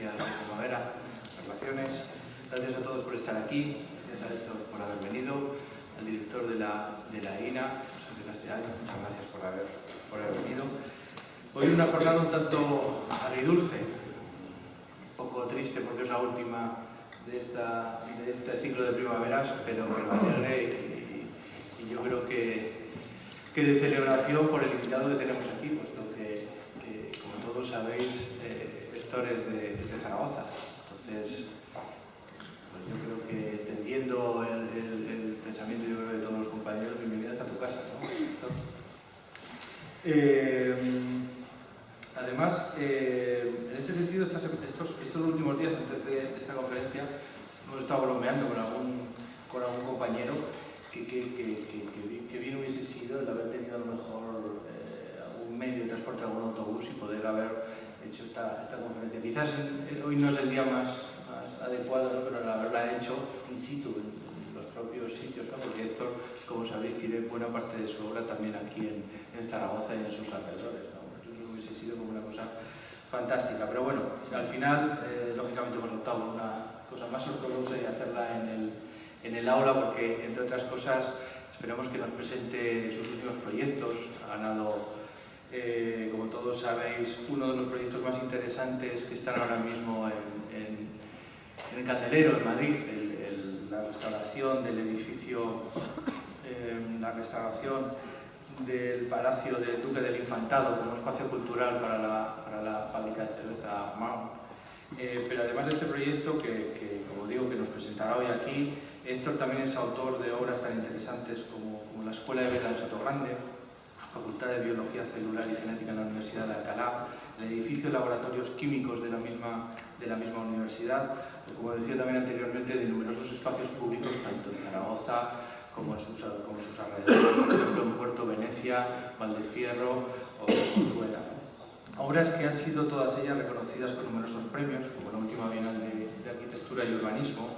conferencias de primavera, relaciones. Gracias a todos por estar aquí, gracias a Héctor por haber venido, al director de la INA, José Castellano, muchas gracias por haber venido. Hoy una jornada un tanto agridulce, un poco triste porque es la última de este ciclo de primaveras, pero alegre y yo creo que de celebración por el invitado que tenemos aquí, puesto que como todos sabéis, Héctor es de Zaragoza. Entonces, pues yo creo que extendiendo el pensamiento, yo creo, de todos los compañeros, bienvenida a tu casa, ¿no, Héctor? Además, en este sentido, estos últimos días antes de esta conferencia, hemos estado bromeando con algún compañero que bien hubiese sido el haber tenido a lo mejor algún medio de transporte, algún autobús y poder haber hecho esta conferencia. Quizás hoy no es el día más adecuado, ¿no? Pero el haberla hecho in situ, en los propios sitios, ¿no? Porque esto, como sabéis, tiene buena parte de su obra también aquí en Zaragoza y en sus alrededores, ¿no? Yo creo que hubiese sido como una cosa fantástica. Pero bueno, al final, lógicamente hemos optado por una cosa más ortodoxa y hacerla en el aula, porque, entre otras cosas, esperamos que nos presente sus últimos proyectos. Ha ganado, como todos sabéis, uno de los proyectos más interesantes que están ahora mismo en el Candelero, en Madrid, la restauración del edificio, la restauración del Palacio del Duque del Infantado como espacio cultural para la fábrica de cerveza Mahon. Pero además de este proyecto, que como digo, que nos presentará hoy aquí, Héctor también es autor de obras tan interesantes como la Escuela de Vela en Sotogrande, la Facultad de Biología Celular y Genética en la Universidad de Alcalá, el edificio de laboratorios químicos de la misma universidad, o, como decía también anteriormente, de numerosos espacios públicos, tanto en Zaragoza como en sus alrededores, por ejemplo en Puerto Venecia, Valdefierro o Pozuela. Obras que han sido todas ellas reconocidas con numerosos premios, como la última Bienal de Arquitectura y Urbanismo,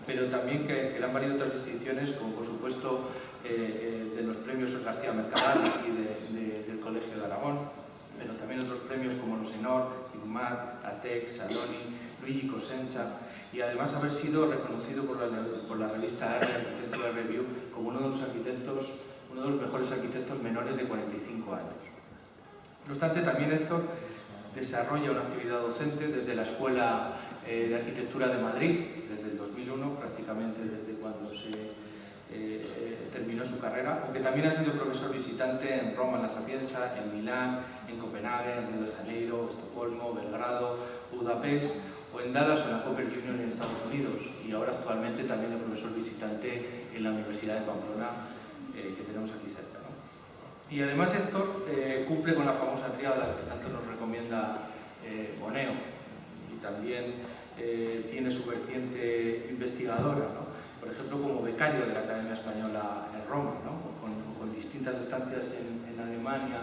pero también que le han valido otras distinciones, como por supuesto de los premios García Mercadal y del Colegio de Aragón, pero también otros premios como los ENOR, Sigmar, ATEC, Saloni, Luigi Cosenza, y además haber sido reconocido por la revista Architectural Review como uno de los mejores arquitectos menores de 45 años. No obstante, también Héctor desarrolla una actividad docente desde la Escuela de Arquitectura de Madrid, desde el 2001, prácticamente desde cuando se terminó su carrera, aunque también ha sido profesor visitante en Roma, en la Sapienza, en Milán, en Copenhague, en Río de Janeiro, Estocolmo, Belgrado, Budapest, o en Dallas o en la Cooper Union en Estados Unidos, y ahora actualmente también es profesor visitante en la Universidad de Pamplona, que tenemos aquí cerca, ¿no? Y además Héctor cumple con la famosa tríada que tanto nos recomienda Boneo, y también tiene su vertiente investigadora, ¿no? Por ejemplo, como becario de la Academia Española en Roma, ¿no? con distintas estancias en Alemania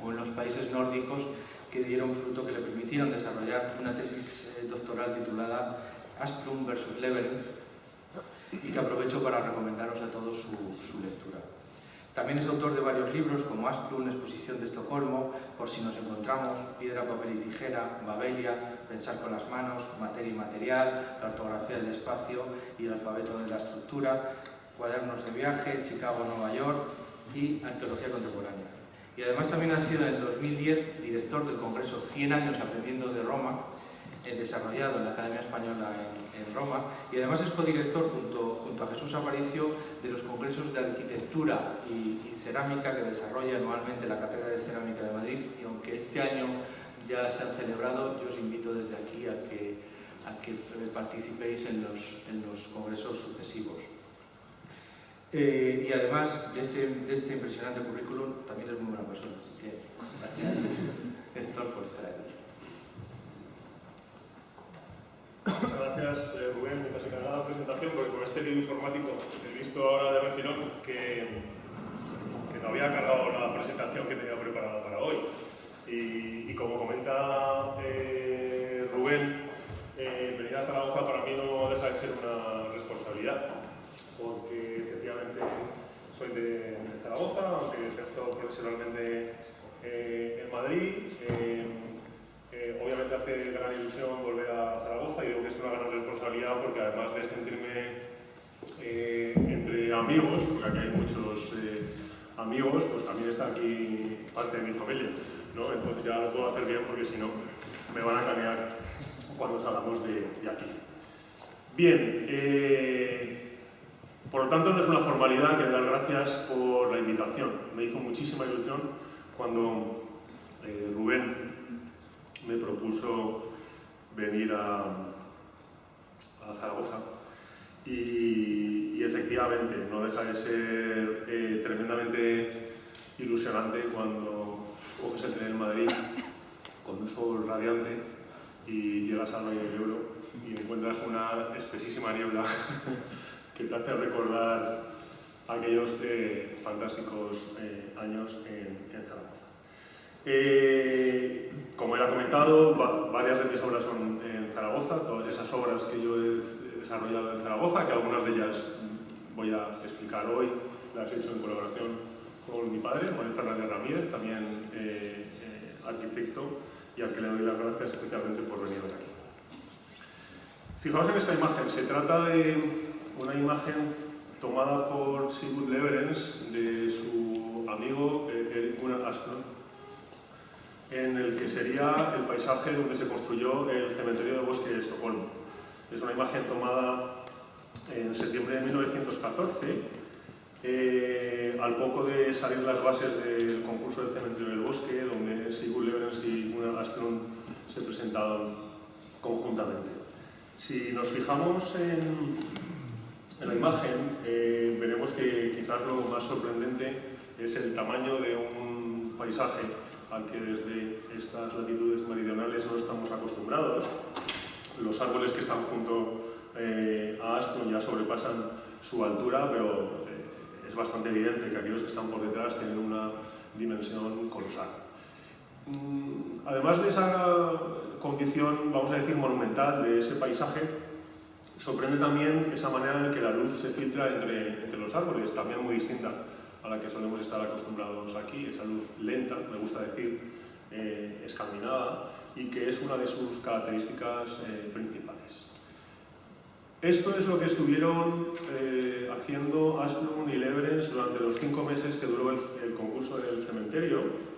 o en los países nórdicos que dieron fruto, que le permitieron desarrollar una tesis doctoral titulada Asplund versus Leverenz, y que aprovecho para recomendaros a todos su lectura. También es autor de varios libros como Asplund, Exposición de Estocolmo, Por si nos encontramos, Piedra, papel y tijera, Babelia, Pensar con las manos, Materia y material, La ortografía del espacio y el alfabeto de la estructura, Cuadernos de viaje, Chicago, Nueva York y Arqueología contemporánea. Y además también ha sido en el 2010 director del Congreso 100 años aprendiendo de Roma, desarrollado en la Academia Española en Roma, y además es codirector junto a Jesús Aparicio de los congresos de arquitectura y cerámica que desarrolla anualmente la Cátedra de Cerámica de Madrid, y aunque este año ya se han celebrado, yo os invito desde aquí a que participéis en los congresos sucesivos. Y además de este impresionante currículum, también es muy buena persona, así que gracias, Héctor, por estar aquí. Muchas gracias, Rubén. Me casi cargada la presentación, porque con este lío informático he visto ahora de refilón que no había cargado la presentación que tenía preparada para hoy. Y como comenta Rubén, venir a Zaragoza para mí no deja de ser una responsabilidad, porque efectivamente soy de Zaragoza, aunque ejerzo profesionalmente en Madrid. Obviamente me hace gran ilusión volver a Zaragoza y digo que es una gran responsabilidad porque además de sentirme entre amigos, porque aquí hay muchos amigos, pues también está aquí parte de mi familia, ¿no? Entonces ya lo puedo hacer bien porque si no me van a canear cuando salgamos de aquí. Bien, por lo tanto no es una formalidad que dar gracias por la invitación. Me hizo muchísima ilusión cuando Rubén me propuso venir a Zaragoza y efectivamente no deja de ser tremendamente ilusionante cuando coges el tren en Madrid con un sol radiante y llegas al Valle del Ebro y encuentras una espesísima niebla que te hace recordar aquellos fantásticos años en Zaragoza. Como ya he comentado, varias de mis obras son en Zaragoza, todas esas obras que yo he desarrollado en Zaragoza, que algunas de ellas voy a explicar hoy, las he hecho en colaboración con mi padre, Manuel Fernández Ramírez, también arquitecto, y al que le doy las gracias especialmente por venir aquí. Fijaos en esta imagen, se trata de una imagen tomada por Sigurd Leverens de su amigo Erik Gunnar Asplund, en el que sería el paisaje donde se construyó el cementerio de bosque de Estocolmo. Es una imagen tomada en septiembre de 1914, al poco de salir las bases del concurso del cementerio del bosque, donde Sigurd Leverens y Gunnar Asplund se presentaron conjuntamente. Si nos fijamos en la imagen, veremos que quizás lo más sorprendente es el tamaño de un paisaje al que desde estas latitudes meridionales no estamos acostumbrados. Los árboles que están junto a Asplund ya sobrepasan su altura, pero es bastante evidente que aquellos que están por detrás tienen una dimensión colosal. Además de esa condición, vamos a decir, monumental de ese paisaje, sorprende también esa manera en que la luz se filtra entre los árboles, también muy distinta a la que solemos estar acostumbrados aquí, esa luz lenta, me gusta decir, escandinava, y que es una de sus características principales. Esto es lo que estuvieron haciendo Asplund y Leverens durante los 5 meses que duró el concurso del cementerio,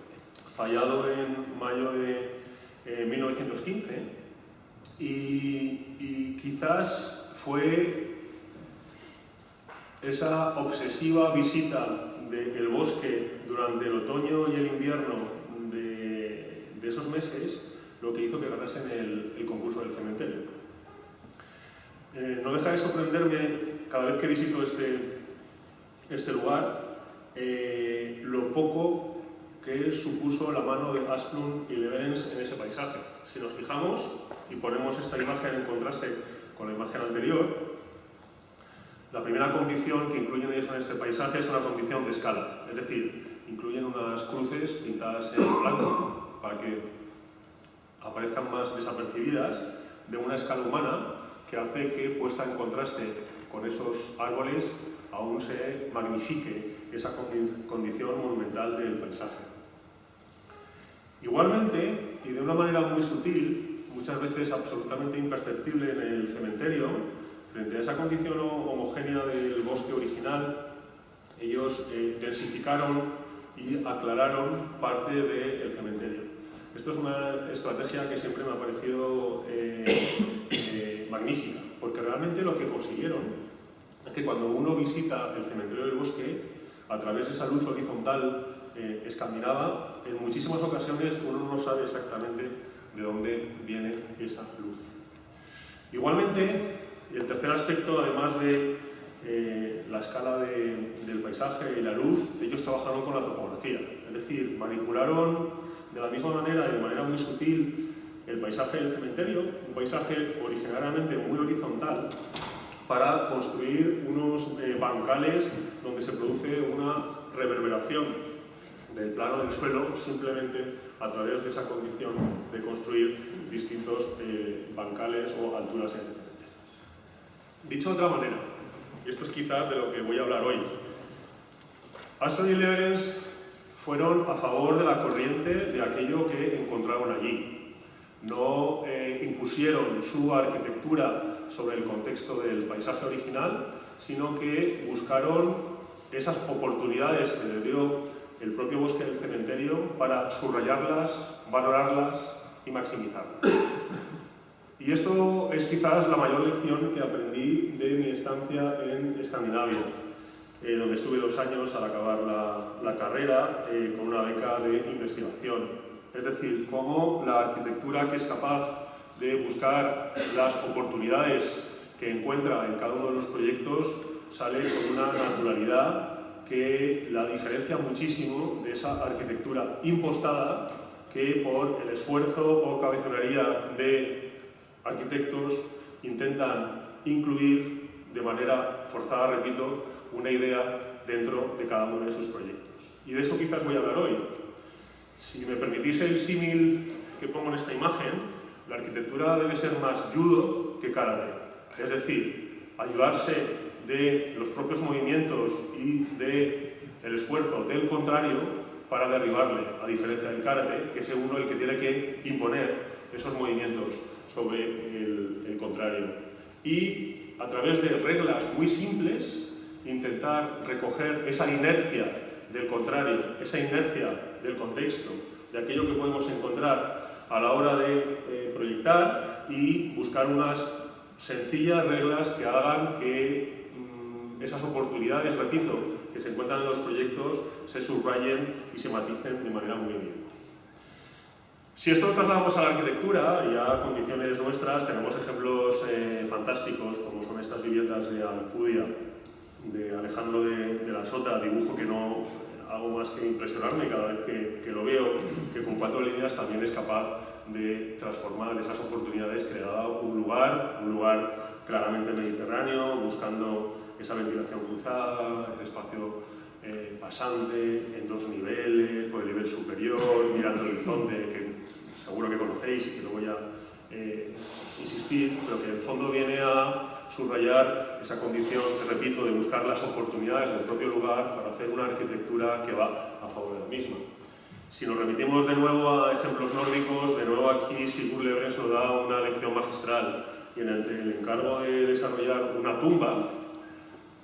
fallado en mayo de 1915, y quizás fue esa obsesiva visita del bosque durante el otoño y el invierno de esos meses lo que hizo que ganasen el concurso del cementerio. No deja de sorprenderme cada vez que visito este lugar lo poco que supuso la mano de Asplund y Leverens en ese paisaje. Si nos fijamos y ponemos esta imagen en contraste con la imagen anterior, la primera condición que incluyen ellos en este paisaje es una condición de escala, es decir, incluyen unas cruces pintadas en blanco para que aparezcan más desapercibidas, de una escala humana que hace que, puesta en contraste con esos árboles, aún se magnifique esa condición monumental del paisaje. Igualmente, y de una manera muy sutil, muchas veces absolutamente imperceptible en el cementerio, frente a esa condición homogénea del bosque original, ellos densificaron y aclararon parte del cementerio. Esto es una estrategia que siempre me ha parecido magnífica, porque realmente lo que consiguieron es que cuando uno visita el cementerio del bosque, a través de esa luz horizontal escandinava, en muchísimas ocasiones uno no sabe exactamente de dónde viene esa luz. Igualmente, el tercer aspecto, además de la escala del paisaje y la luz, ellos trabajaron con la topografía, es decir, manipularon de la misma manera y de manera muy sutil el paisaje del cementerio, un paisaje originariamente muy horizontal, para construir unos bancales donde se produce una reverberación del plano del suelo simplemente a través de esa condición de construir distintos bancales o alturas en el cementerio. Dicho de otra manera, y esto es quizás de lo que voy a hablar hoy, Asplund y Leverens fueron a favor de la corriente de aquello que encontraron allí. no impusieron su arquitectura sobre el contexto del paisaje original, sino que buscaron esas oportunidades que le dio el propio bosque del cementerio para subrayarlas, valorarlas y maximizarlas. Y esto es quizás la mayor lección que aprendí de mi estancia en Escandinavia, donde estuve 2 años al acabar la carrera con una beca de investigación. Es decir, cómo la arquitectura, que es capaz de buscar las oportunidades que encuentra en cada uno de los proyectos, sale con una naturalidad que la diferencia muchísimo de esa arquitectura impostada que por el esfuerzo o cabezonería de arquitectos intentan incluir de manera forzada, repito, una idea dentro de cada uno de sus proyectos. Y de eso quizás voy a hablar hoy. Si me permitís el símil que pongo en esta imagen, la arquitectura debe ser más judo que karate. Es decir, ayudarse de los propios movimientos y del esfuerzo del contrario para derribarle, a diferencia del karate, que es uno el que tiene que imponer esos movimientos sobre el contrario. Y a través de reglas muy simples, intentar recoger esa inercia del contrario, esa inercia del contexto, de aquello que podemos encontrar a la hora de proyectar, y buscar unas sencillas reglas que hagan que esas oportunidades, repito, que se encuentran en los proyectos se subrayen y se maticen de manera muy evidente. Si esto lo trasladamos a la arquitectura y a condiciones nuestras, tenemos ejemplos fantásticos, como son estas viviendas de Alcudia, de Alejandro de la Sota, dibujo que no hago más que impresionarme cada vez que lo veo, que con 4 líneas también es capaz de transformar esas oportunidades que le da un lugar claramente mediterráneo, buscando esa ventilación cruzada, ese espacio pasante en 2 niveles, por el nivel superior, mirando el horizonte, que seguro que conocéis y que no voy a insistir, pero que en el fondo viene a subrayar esa condición, que repito, de buscar las oportunidades del propio lugar para hacer una arquitectura que va a favor de la misma. Si nos remitimos de nuevo a ejemplos nórdicos, de nuevo aquí Sigurd Lebrens nos da una lección magistral, y en el encargo de desarrollar una tumba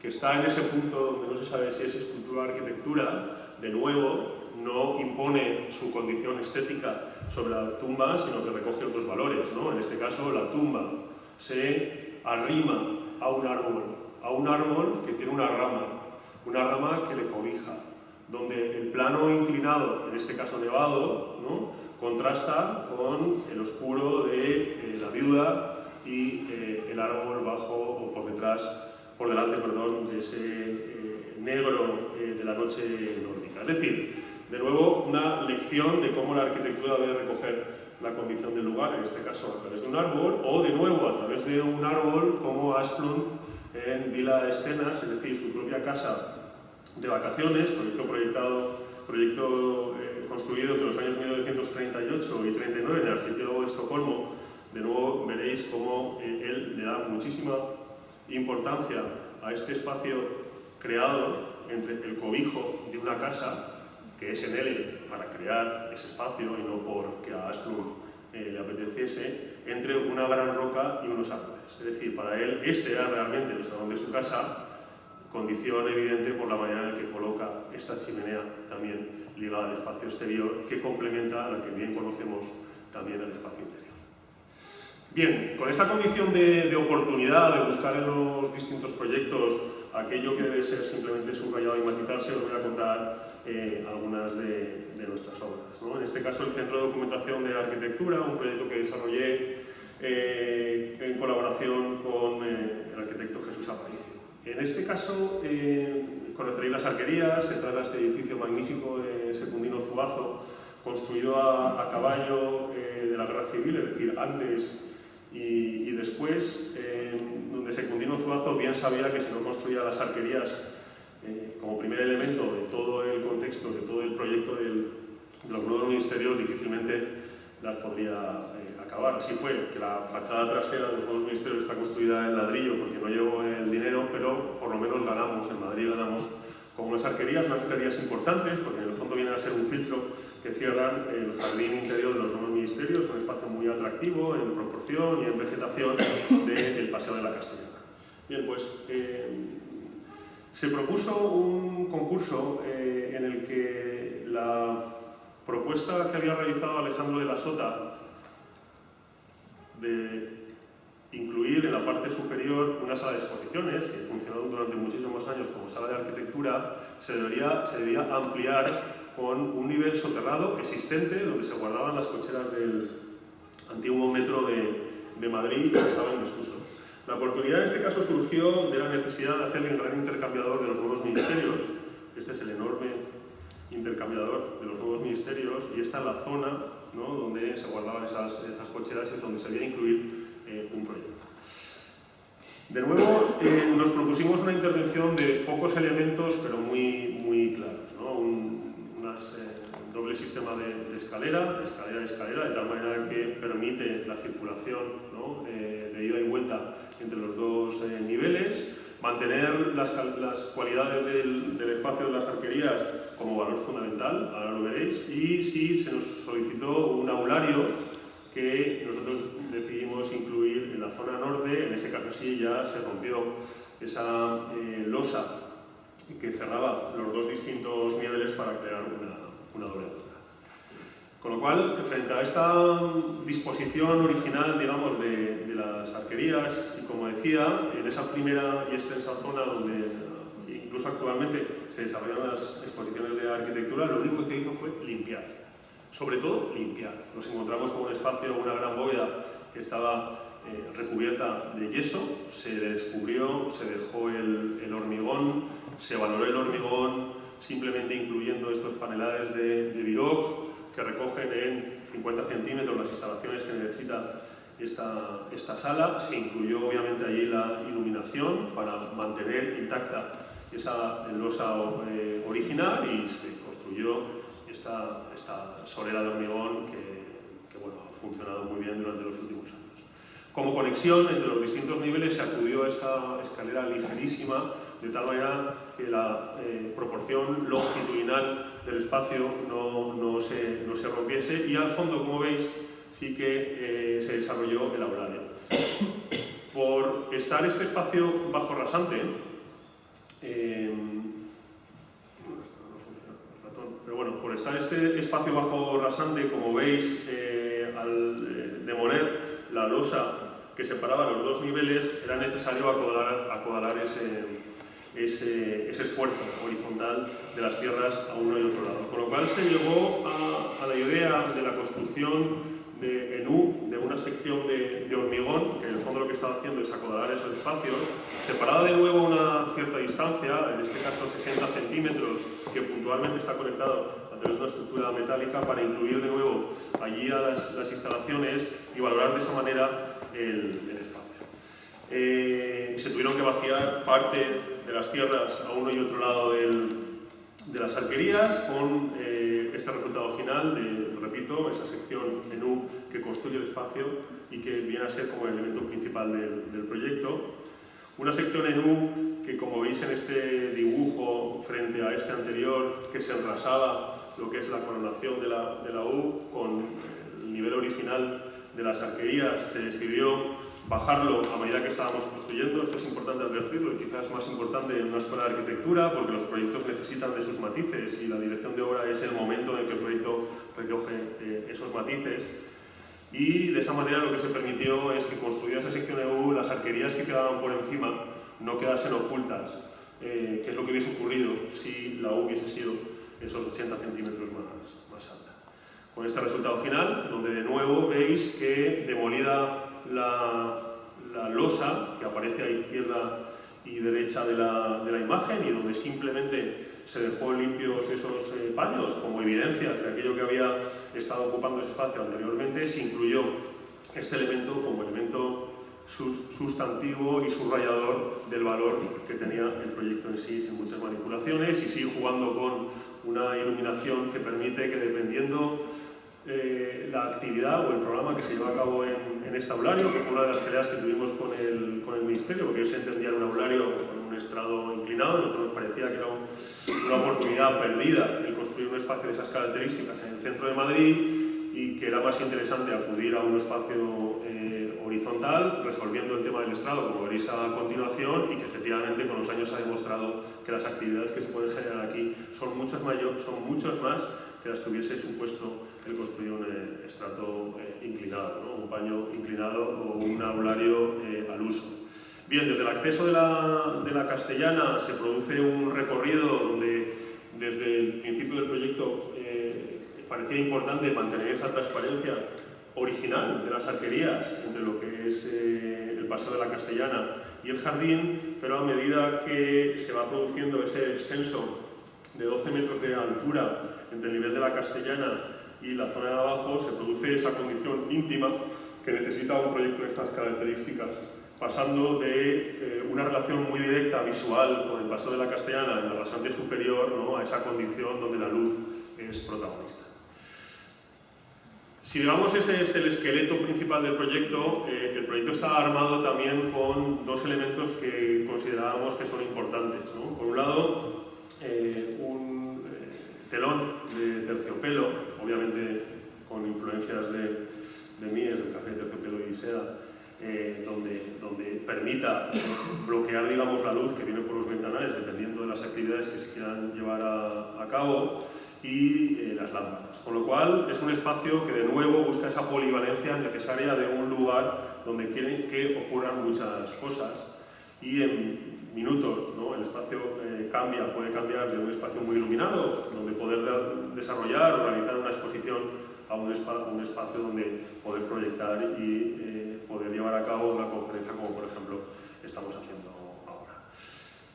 que está en ese punto donde no se sabe si es escultura o arquitectura. De nuevo, no impone su condición estética sobre la tumba, sino que recoge otros valores, ¿no? En este caso, la tumba se arrima a un árbol que tiene una rama que le cobija, donde el plano inclinado, en este caso nevado, ¿no?, contrasta con el oscuro de la viuda y el árbol bajo o por delante de ese negro de la noche nórdica. Es decir, de nuevo, una lección de cómo la arquitectura debe recoger la condición del lugar, en este caso a través de un árbol, o de nuevo a través de un árbol como Asplund en Vila Estenas, es decir, su propia casa de vacaciones, proyecto construido entre los años 1938 y 39 en el archipiélago de Estocolmo. De nuevo veréis cómo él le da muchísima importancia a este espacio creado entre el cobijo de una casa, que es en él para crear ese espacio y no porque a Asplund le apeteciese, entre una gran roca y unos árboles. Es decir, para él este era realmente el salón de su casa, condición evidente por la manera en que coloca esta chimenea también ligada al espacio exterior, que complementa a la que bien conocemos también el espacio interior. Bien, con esta condición de oportunidad, de buscar en los distintos proyectos aquello que debe ser simplemente subrayado y matizarse, os voy a contar algunas de nuestras obras, ¿no? En este caso, el Centro de Documentación de Arquitectura, un proyecto que desarrollé en colaboración con el arquitecto Jesús Aparicio. En este caso, conoceréis las arquerías. Se trata de este edificio magnífico de Secundino Zuazo, construido a caballo de la Guerra Civil, es decir, antes y después, donde Secundino Zuazo bien sabía que si no construía las arquerías como primer elemento de todo el contexto, de todo el proyecto de los nuevos ministerios, difícilmente las podría acabar. Así fue, que la fachada trasera de los nuevos ministerios está construida en ladrillo porque no llevó el dinero, pero por lo menos ganamos, en Madrid ganamos con unas arquerías importantes, porque en el fondo vienen a ser un filtro que cierran el jardín interior de los nuevos ministerios, un espacio muy atractivo en proporción y en vegetación del Paseo de la Castellana. Bien, pues se propuso un concurso en el que la propuesta que había realizado Alejandro de la Sota de incluir en la parte superior una sala de exposiciones, que funcionó durante muchísimos años como sala de arquitectura, se debía ampliar con un nivel soterrado existente donde se guardaban las cocheras del antiguo metro de Madrid que estaba en desuso. La oportunidad en este caso surgió de la necesidad de hacer el gran intercambiador de los nuevos ministerios. Este es el enorme intercambiador de los nuevos ministerios y esta es la zona, ¿no?, donde se guardaban esas cocheras y es donde se debía incluir un proyecto. De nuevo, nos propusimos una intervención de pocos elementos, pero muy claros, ¿no? Un doble sistema de escalera, de tal manera que permite la circulación, ¿no?, de ida y vuelta entre los dos niveles, mantener las cualidades del espacio de las arquerías como valor fundamental, ahora lo veréis, y sí se nos solicitó un aulario que nosotros decidimos incluir en la zona norte. En ese caso sí ya se rompió esa losa que cerraba los dos distintos niveles para crear una doble altura. Con lo cual, frente a esta disposición original, digamos, de las arquerías, y como decía, en esa primera y extensa zona donde incluso actualmente se desarrollan las exposiciones de arquitectura, lo único que se hizo fue limpiar. Sobre todo, limpiar. Nos encontramos con un espacio, una gran bóveda que estaba recubierta de yeso, se descubrió, se dejó el hormigón, se valoró el hormigón simplemente incluyendo estos panelajes de Viroc que recogen en 50 centímetros las instalaciones que necesita esta sala. Se incluyó obviamente allí la iluminación para mantener intacta esa losa original y se construyó esta solera de hormigón que bueno, ha funcionado muy bien durante los últimos años. Como conexión entre los distintos niveles se acudió a esta escalera ligerísima, de tal manera que la proporción longitudinal del espacio no se rompiese, y al fondo, como veis, sí que se desarrolló el aulario. Por estar este espacio bajo rasante, pero bueno, por estar este espacio bajo rasante, como veis, al demoler la losa que separaba los dos niveles, era necesario acordalar ese esfuerzo horizontal de las tierras a uno y otro lado. Con lo cual se llegó a la idea de la construcción de una sección de hormigón, que en el fondo lo que estaba haciendo es acodalar esos espacios, separada de nuevo a una cierta distancia, en este caso 60 centímetros, que puntualmente está conectado a través de una estructura metálica para incluir de nuevo allí a las instalaciones y valorar de esa manera el espacio. Se tuvieron que vaciar parte de las tierras a uno y otro lado de las arquerías con este resultado final repito, esa sección en U que construye el espacio y que viene a ser como el elemento principal del proyecto. Una sección en U que, como veis en este dibujo frente a este anterior, que se enrasaba lo que es la coronación de la U con el nivel original de las arquerías. Se decidió bajarlo a medida que estábamos construyendo. Esto es importante advertirlo y quizás más importante en una escuela de arquitectura, porque los proyectos necesitan de sus matices y la dirección de obra es el momento en el que el proyecto recoge esos matices. Y de esa manera lo que se permitió es que construida esa sección EU, las arquerías que quedaban por encima no quedasen ocultas, que es lo que hubiese ocurrido si la U hubiese sido esos 80 centímetros más alta. Con este resultado final, donde de nuevo veis que demolida la losa que aparece a izquierda y derecha de la imagen, y donde simplemente se dejó limpios esos paños como evidencias de aquello que había estado ocupando ese espacio anteriormente, se incluyó este elemento como elemento sustantivo y subrayador del valor que tenía el proyecto en sí, sin muchas manipulaciones, y sigue jugando con una iluminación que permite que, dependiendo la actividad o el programa que se lleva a cabo en este aulario, que fue una de las peleas que tuvimos con el Ministerio, porque ellos entendían un aulario con un estrado inclinado. A nosotros nos parecía que era una oportunidad perdida el construir un espacio de esas características en el centro de Madrid y que era más interesante acudir a un espacio horizontal, resolviendo el tema del estrado, como veréis a continuación, y que efectivamente con los años ha demostrado que las actividades que se pueden generar aquí son muchas más que las que hubiese supuesto el construir un estrato inclinado, ¿no? Un paño inclinado o un aulario al uso. Bien, desde el acceso de la Castellana se produce un recorrido donde desde el principio del proyecto parecía importante mantener esa transparencia original de las arquerías entre lo que es el paseo de la Castellana y el jardín, pero a medida que se va produciendo ese descenso de 12 metros de altura entre el nivel de la Castellana y la zona de abajo, se produce esa condición íntima que necesita un proyecto de estas características, pasando de una relación muy directa visual con el paseo de la Castellana en la rasante superior, ¿no?, a esa condición donde la luz es protagonista. Si digamos ese es el esqueleto principal del proyecto, el proyecto está armado también con dos elementos que considerábamos que son importantes, ¿no? Por un lado, un telón de terciopelo, obviamente con influencias de Mies, del café de terciopelo y seda, donde permita bloquear, digamos, la luz que viene por los ventanales, dependiendo de las actividades que se quieran llevar a cabo, y las lámparas. Con lo cual, es un espacio que de nuevo busca esa polivalencia necesaria de un lugar donde quieren que ocurran muchas cosas, y en minutos, ¿no?, el espacio puede cambiar de un espacio muy iluminado, donde poder desarrollar o realizar una exposición, a un espacio donde poder proyectar y poder llevar a cabo una conferencia como por ejemplo estamos haciendo ahora.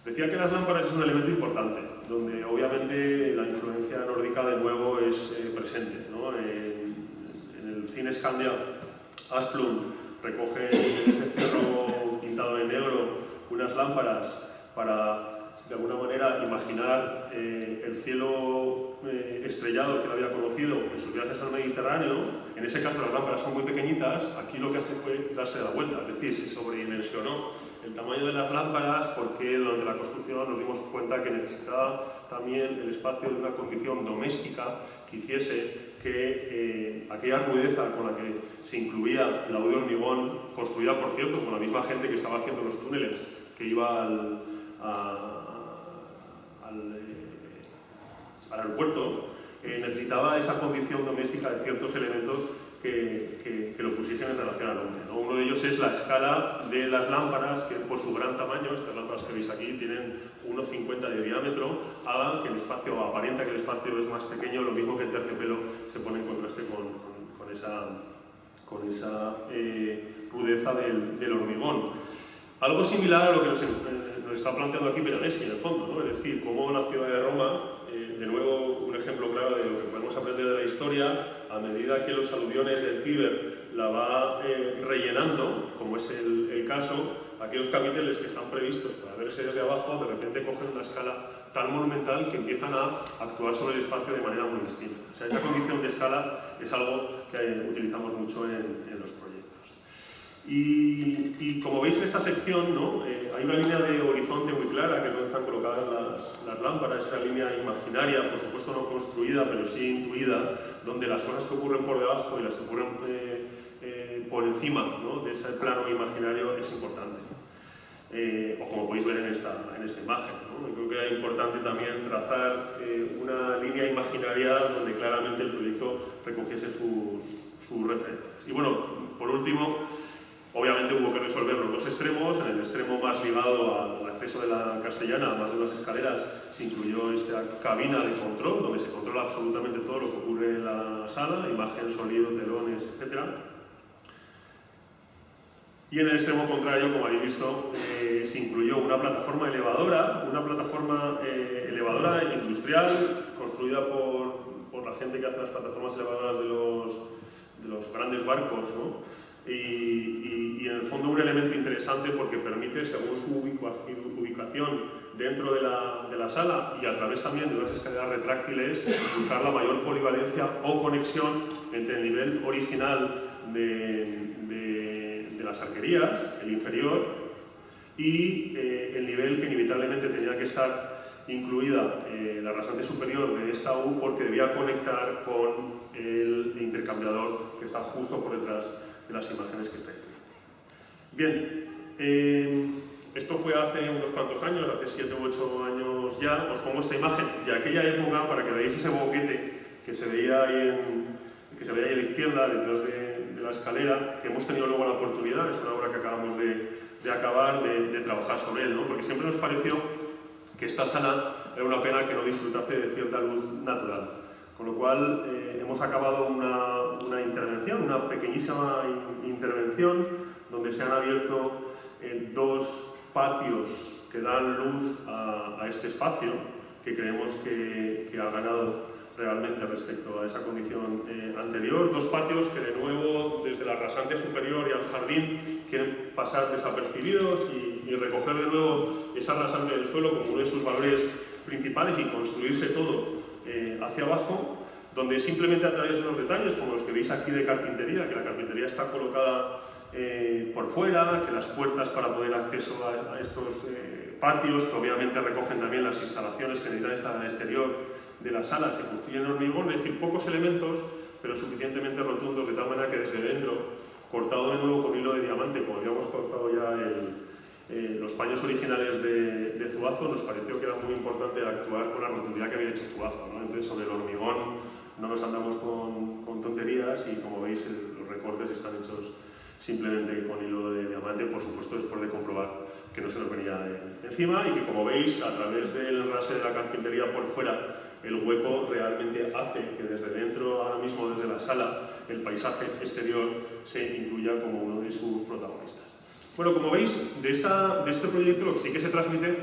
Decía que las lámparas es un elemento importante, donde obviamente la influencia nórdica de nuevo es presente, ¿no? En el cine Scandia, Asplund recoge en ese cerro pintado de negro unas lámparas para de alguna manera imaginar el cielo estrellado que él había conocido en sus viajes al Mediterráneo. En ese caso las lámparas son muy pequeñitas, aquí lo que hace fue darse la vuelta, es decir, se sobredimensionó el tamaño de las lámparas porque durante la construcción nos dimos cuenta que necesitaba también el espacio de una condición doméstica que hiciese que aquella rudeza con la que se incluía la U de hormigón, construida por cierto con la misma gente que estaba haciendo los túneles que iba al aeropuerto, necesitaba esa condición doméstica de ciertos elementos que lo pusiesen en relación al hombre, ¿no? Uno de ellos es la escala de las lámparas, que por su gran tamaño, estas lámparas que veis aquí tienen 1,50 de diámetro, hagan que el espacio, aparenta que el espacio es más pequeño, lo mismo que el terciopelo se pone en contraste con esa rudeza del hormigón. Algo similar a lo que nos está planteando aquí Piranesi, en el fondo, ¿no? Es decir, cómo la ciudad de Roma, de nuevo un ejemplo claro de lo que podemos aprender de la historia, a medida que los aluviones del Tíber la va rellenando, como es el caso, aquellos capiteles que están previstos para verse desde abajo, de repente cogen una escala tan monumental que empiezan a actuar sobre el espacio de manera muy distinta. O sea, esa condición de escala es algo que utilizamos mucho en los proyectos. Y como veis en esta sección, ¿no?, hay una línea de horizonte muy clara, que es donde están colocadas las lámparas, esa línea imaginaria, por supuesto no construida, pero sí intuida, donde las cosas que ocurren por debajo y las que ocurren por encima, ¿no?, de ese plano imaginario es importante. O como podéis ver en esta imagen, ¿no? Yo creo que era importante también trazar una línea imaginaria donde claramente el proyecto recogiese sus referencias. Y bueno, por último, obviamente hubo que resolver los dos extremos. En el extremo más ligado al acceso de la Castellana, más de las escaleras, se incluyó esta cabina de control, donde se controla absolutamente todo lo que ocurre en la sala, imagen, sonido, telones, etc. Y en el extremo contrario, como habéis visto, se incluyó una plataforma elevadora industrial, construida por la gente que hace las plataformas elevadoras de los grandes barcos, ¿no? Y en el fondo un elemento interesante porque permite, según su ubicación dentro de la sala y a través también de unas escaleras retráctiles, buscar la mayor polivalencia o conexión entre el nivel original de las arquerías, el inferior, y el nivel que inevitablemente tenía que estar incluida la rasante superior de esta U porque debía conectar con el intercambiador que está justo por detrás de las imágenes que estáis viendo. Bien, esto fue hace unos cuantos años, hace 7 u 8 años ya. Os pongo esta imagen de aquella época para que veáis ese boquete que se veía ahí, a la izquierda, detrás de la escalera, que hemos tenido luego la oportunidad, es una obra que acabamos de acabar, de trabajar sobre él, ¿no? Porque siempre nos pareció que esta sala era una pena que no disfrutase de cierta luz natural. Con lo cual hemos acabado una intervención, una pequeñísima intervención, donde se han abierto 2 patios que dan luz a este espacio, que creemos que ha ganado realmente respecto a esa condición anterior. 2 patios que de nuevo, desde la rasante superior y al jardín, quieren pasar desapercibidos y recoger de nuevo esa rasante del suelo como uno de sus valores principales y construirse todo hacia abajo, donde simplemente a través de unos detalles como los que veis aquí de carpintería, que la carpintería está colocada por fuera, que las puertas para poder acceso a estos patios, que obviamente recogen también las instalaciones que necesitan estar al exterior de la sala, se construyen en hormigón, es decir, pocos elementos, pero suficientemente rotundos, de tal manera que desde dentro, cortado de nuevo con hilo de diamante, como habíamos cortado ya los paños originales de Zuazo, nos pareció que era muy importante actuar con la rotundidad que había hecho Zuazo, ¿no? Entonces, sobre el hormigón no nos andamos con tonterías y, como veis, los recortes están hechos simplemente con hilo de diamante, por supuesto después de comprobar que no se nos venía encima y que, como veis, a través del rase de la carpintería por fuera, el hueco realmente hace que desde dentro, ahora mismo desde la sala, el paisaje exterior se incluya como uno de sus protagonistas. Bueno, como veis, de este proyecto lo que sí que se transmite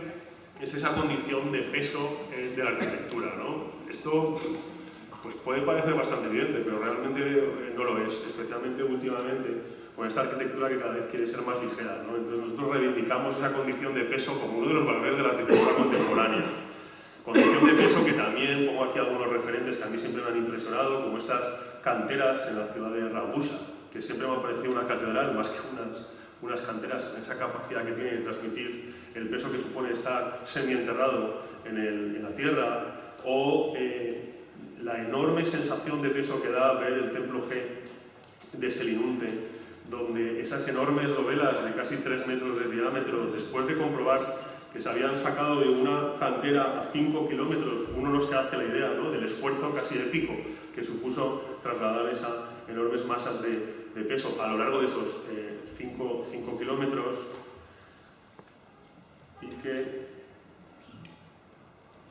es esa condición de peso de la arquitectura, ¿no? Esto pues puede parecer bastante evidente, pero realmente no lo es, especialmente últimamente con esta arquitectura que cada vez quiere ser más ligera, ¿no? Entonces nosotros reivindicamos esa condición de peso como uno de los valores de la arquitectura contemporánea. Condición de peso que también pongo aquí algunos referentes que a mí siempre me han impresionado, como estas canteras en la ciudad de Ragusa, que siempre me ha parecido una catedral más que unas canteras, con esa capacidad que tienen de transmitir el peso que supone estar semienterrado en la tierra, o la enorme sensación de peso que da ver el templo G de Selinunte, donde esas enormes dovelas de casi 3 metros de diámetro, después de comprobar que se habían sacado de una cantera a 5 kilómetros, uno no se hace la idea, ¿no?, del esfuerzo casi de pico que supuso trasladar esas enormes masas de peso a lo largo de esos 5 kilómetros, y que,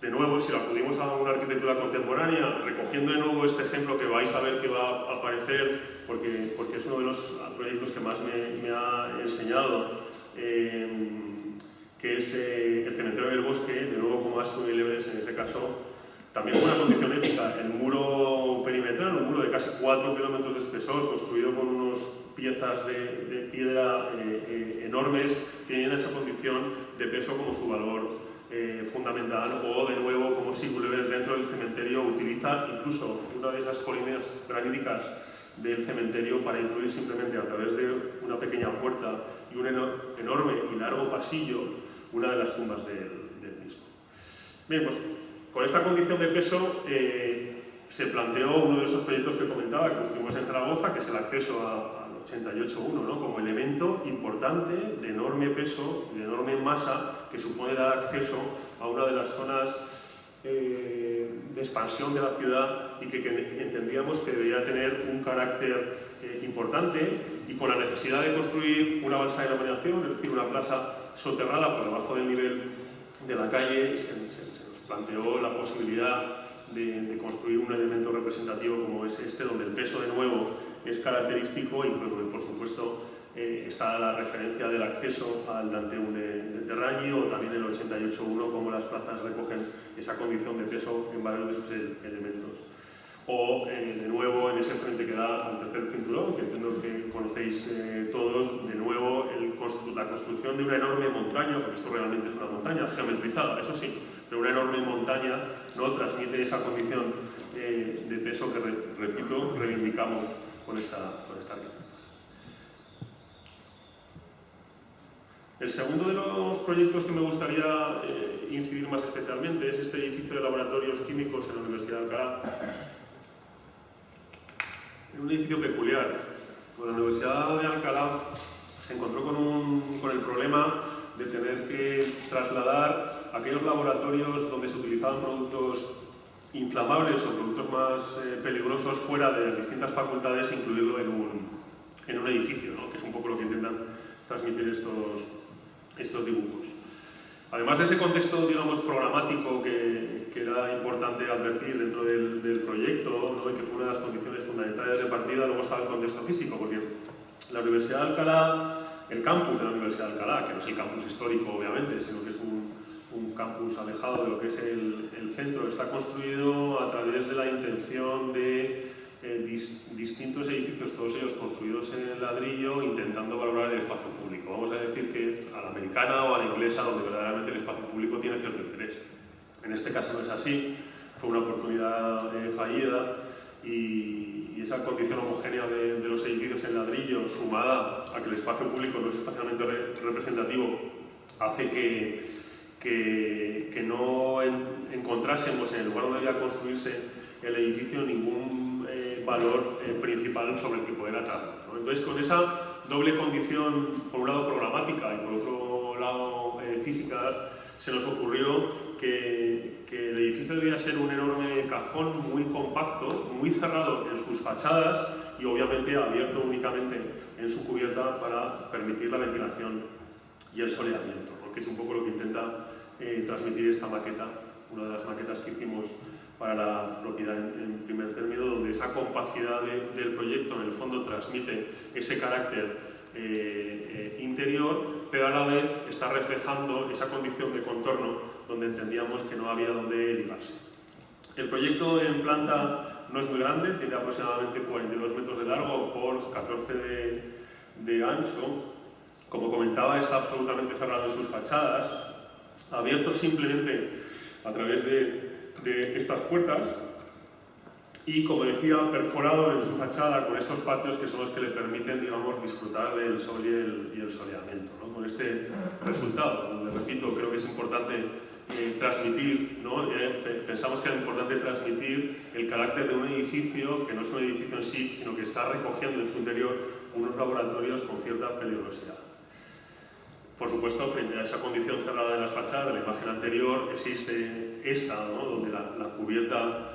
de nuevo, si lo acudimos a una arquitectura contemporánea, recogiendo de nuevo este ejemplo que vais a ver que va a aparecer, porque es uno de los proyectos que más me ha enseñado, que es el cementerio del bosque, de nuevo como Aston y Leves en ese caso, también con una condición épica. El muro perimetral, un muro de casi 4 kilómetros de espesor, construido con unas piezas de piedra enormes, tienen esa condición de peso como su valor fundamental, o de nuevo como si Leves dentro del cementerio utiliza incluso una de esas colinas graníticas del cementerio para incluir simplemente a través de una pequeña puerta y un enorme y largo pasillo una de las tumbas del mismo. Bien, pues con esta condición de peso se planteó uno de esos proyectos que comentaba, que construimos en Zaragoza, que es el acceso al 88.1, ¿no?, como elemento importante de enorme peso, de enorme masa, que supone dar acceso a una de las zonas de expansión de la ciudad y que entendíamos que debería tener un carácter importante, y con la necesidad de construir una balsa de iluminación, es decir, una plaza soterrada por debajo del nivel de la calle, se nos planteó la posibilidad de construir un elemento representativo como es este, donde el peso de nuevo es característico y por supuesto está la referencia del acceso al Danteum de Terragni, o también el 88.1, como las plazas recogen esa condición de peso en varios de sus elementos. O, de nuevo, en ese frente que da al tercer cinturón, que entiendo que conocéis todos, de nuevo la construcción de una enorme montaña, porque esto realmente es una montaña geometrizada, eso sí, pero una enorme montaña no transmite esa condición de peso que, repito, reivindicamos con esta arquitectura. El segundo de los proyectos que me gustaría incidir más especialmente es este edificio de laboratorios químicos en la Universidad de Alcalá. Es un edificio peculiar. La Universidad de Alcalá se encontró con el problema de tener que trasladar aquellos laboratorios donde se utilizaban productos inflamables o productos más peligrosos fuera de las distintas facultades e incluirlo en un edificio, ¿no? Que es un poco lo que intentan transmitir estos dibujos. Además de ese contexto, digamos, programático que era importante advertir dentro del proyecto, ¿no? Y que fue una de las condiciones fundamentales de partida, luego estaba el contexto físico, porque la Universidad de Alcalá, el campus de la Universidad de Alcalá, que no es el campus histórico obviamente, sino que es un campus alejado de lo que es el centro, está construido a través de la intención de distintos edificios, todos ellos construidos en ladrillo, intentando valorar el espacio público. Vamos a decir que a la americana o a la inglesa, donde verdaderamente el espacio público tiene cierto interés. En este caso no es así, fue una oportunidad fallida y esa condición homogénea de los edificios en ladrillo, sumada a que el espacio público no es especialmente representativo, hace que no encontrásemos en el lugar donde debía construirse el edificio ningún valor principal sobre el que poder atarlo, ¿no? Entonces, con esa doble condición, por un lado programática y por otro lado física, se nos ocurrió que el edificio debía ser un enorme cajón muy compacto, muy cerrado en sus fachadas y obviamente abierto únicamente en su cubierta para permitir la ventilación y el soleamiento, ¿no? Que es un poco lo que intenta transmitir esta maqueta, una de las maquetas que hicimos para la propiedad en primer término, donde esa compacidad del proyecto en el fondo transmite ese carácter interior, pero a la vez está reflejando esa condición de contorno donde entendíamos que no había donde ligarse. El proyecto en planta no es muy grande, tiene aproximadamente 42 metros de largo por 14 de ancho. Como comentaba, está absolutamente cerrado en sus fachadas, abierto simplemente a través de estas puertas y, como decía, perforado en su fachada con estos patios que son los que le permiten, digamos, disfrutar del sol y el soleamiento, ¿no? Con este resultado, donde, repito, creo que es importante transmitir, ¿no? Pensamos que es importante transmitir el carácter de un edificio que no es un edificio en sí, sino que está recogiendo en su interior unos laboratorios con cierta peligrosidad. Por supuesto, frente a esa condición cerrada de las fachadas, de la imagen anterior, existe esta, ¿no? Donde la cubierta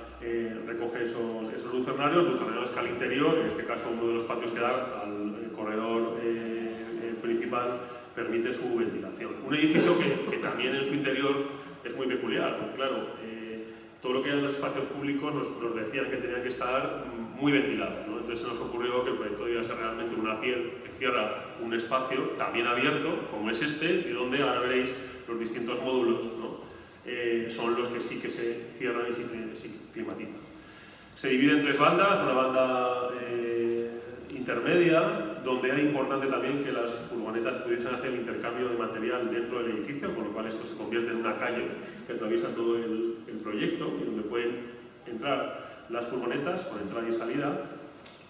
recoge esos lucernarios que al interior, en este caso uno de los patios que da al corredor principal, permite su ventilación. Un edificio que también en su interior es muy peculiar, porque claro, todo lo que eran los espacios públicos nos decían que tenían que estar muy ventilados, ¿no? Entonces se nos ocurrió que el proyecto debía ser realmente una piel que cierra un espacio también abierto, como es este, y donde ahora veréis los distintos módulos, ¿no? Son los que sí que se cierran y sí que climatizan. Se divide en tres bandas, una banda intermedia, donde era importante también que las furgonetas pudiesen hacer el intercambio de material dentro del edificio, con lo cual esto se convierte en una calle que atraviesa todo el proyecto y donde pueden entrar las furgonetas con entrada y salida.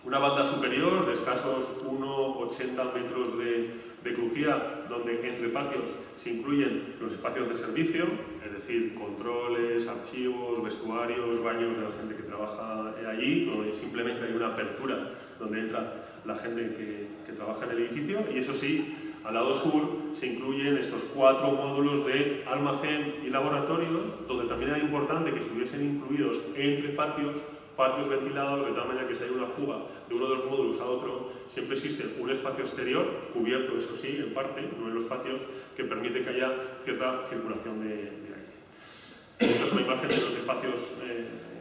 Una banda superior de escasos 1,80 metros de crujía, donde entre patios se incluyen los espacios de servicio, es decir, controles, archivos, vestuarios, baños de la gente que trabaja allí, donde simplemente hay una apertura donde entra la gente que trabaja en el edificio. Y eso sí, al lado sur se incluyen estos 4 módulos de almacén y laboratorios, donde también era importante que estuviesen incluidos entre patios ventilados, de tal manera que si hay una fuga de uno de los módulos a otro, siempre existe un espacio exterior, cubierto eso sí, en parte, no en los patios, que permite que haya cierta circulación de aire. Esta es una imagen de los espacios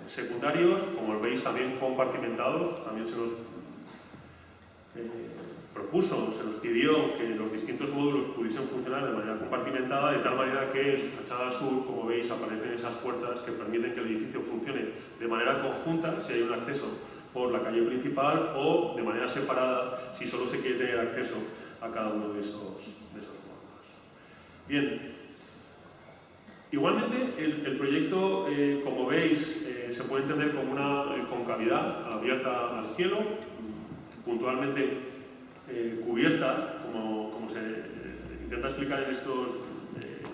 secundarios, como veis también compartimentados. También se nos propuso, se nos pidió que los distintos módulos pudiesen funcionar de manera compartimentada, de tal manera que en su fachada sur, como veis, aparecen esas puertas que permiten que el edificio funcione de manera conjunta si hay un acceso por la calle principal o de manera separada si solo se quiere tener acceso a cada uno de esos módulos. Bien, igualmente el proyecto, como veis, se puede entender como una concavidad abierta al cielo, puntualmente cubierta, como se intenta explicar en estos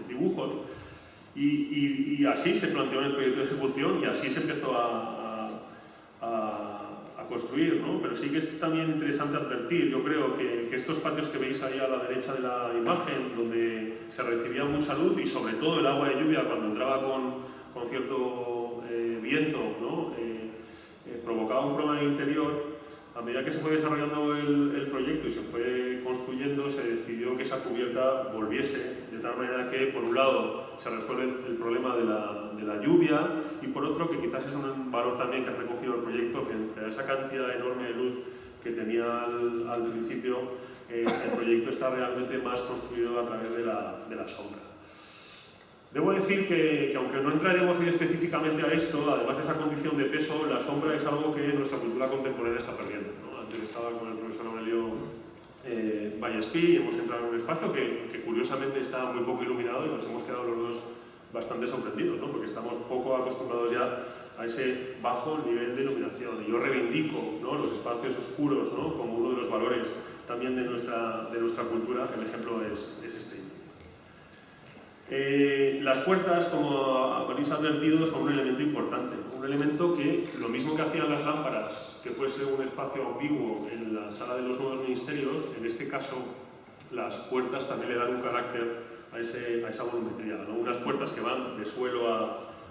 dibujos. Y así se planteó en el proyecto de ejecución y así se empezó a construir, ¿no? Pero sí que es también interesante advertir, yo creo, que estos patios que veis ahí a la derecha de la imagen, donde se recibía mucha luz y sobre todo el agua de lluvia cuando entraba con cierto viento, ¿no? Provocaba un problema en el interior. A medida que se fue desarrollando el proyecto y se fue construyendo, se decidió que esa cubierta volviese, de tal manera que, por un lado, se resuelve el problema de la lluvia y, por otro, que quizás es un valor también que ha recogido el proyecto frente a esa cantidad enorme de luz que tenía al principio. El proyecto está realmente más construido a través de la sombra. Debo decir que aunque no entraremos hoy específicamente a esto, además de esa condición de peso, la sombra es algo que nuestra cultura contemporánea está perdiendo, ¿no? Antes estaba con el profesor Aurelio Vallespí y hemos entrado en un espacio que curiosamente está muy poco iluminado y nos hemos quedado los dos bastante sorprendidos, ¿no? Porque estamos poco acostumbrados ya a ese bajo nivel de iluminación. Y yo reivindico, ¿no?, los espacios oscuros, ¿no?, como uno de los valores también de nuestra cultura. El ejemplo es este. Las puertas, como habéis advertido, son un elemento importante, un elemento que, lo mismo que hacían las lámparas, que fuese un espacio ambiguo en la sala de los nuevos ministerios, en este caso las puertas también le dan un carácter a esa volumetría, ¿no? Unas puertas que van de suelo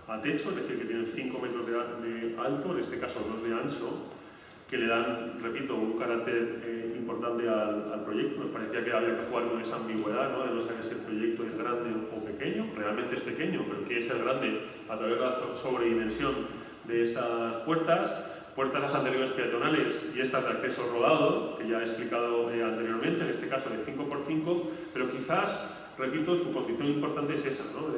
a techo, es decir, que tienen 5 metros de alto, en este caso 2 de ancho, que le dan, repito, un carácter importante al proyecto. Nos parecía que había que jugar con esa ambigüedad, ¿no?, de no saber si el proyecto es grande o pequeño. Realmente es pequeño, pero quiere ser grande a través de la sobredimensión de estas puertas. Puertas las anteriores peatonales y estas de acceso rodado, que ya he explicado anteriormente, en este caso de 5×5, pero quizás, repito, su condición importante es esa, ¿no?,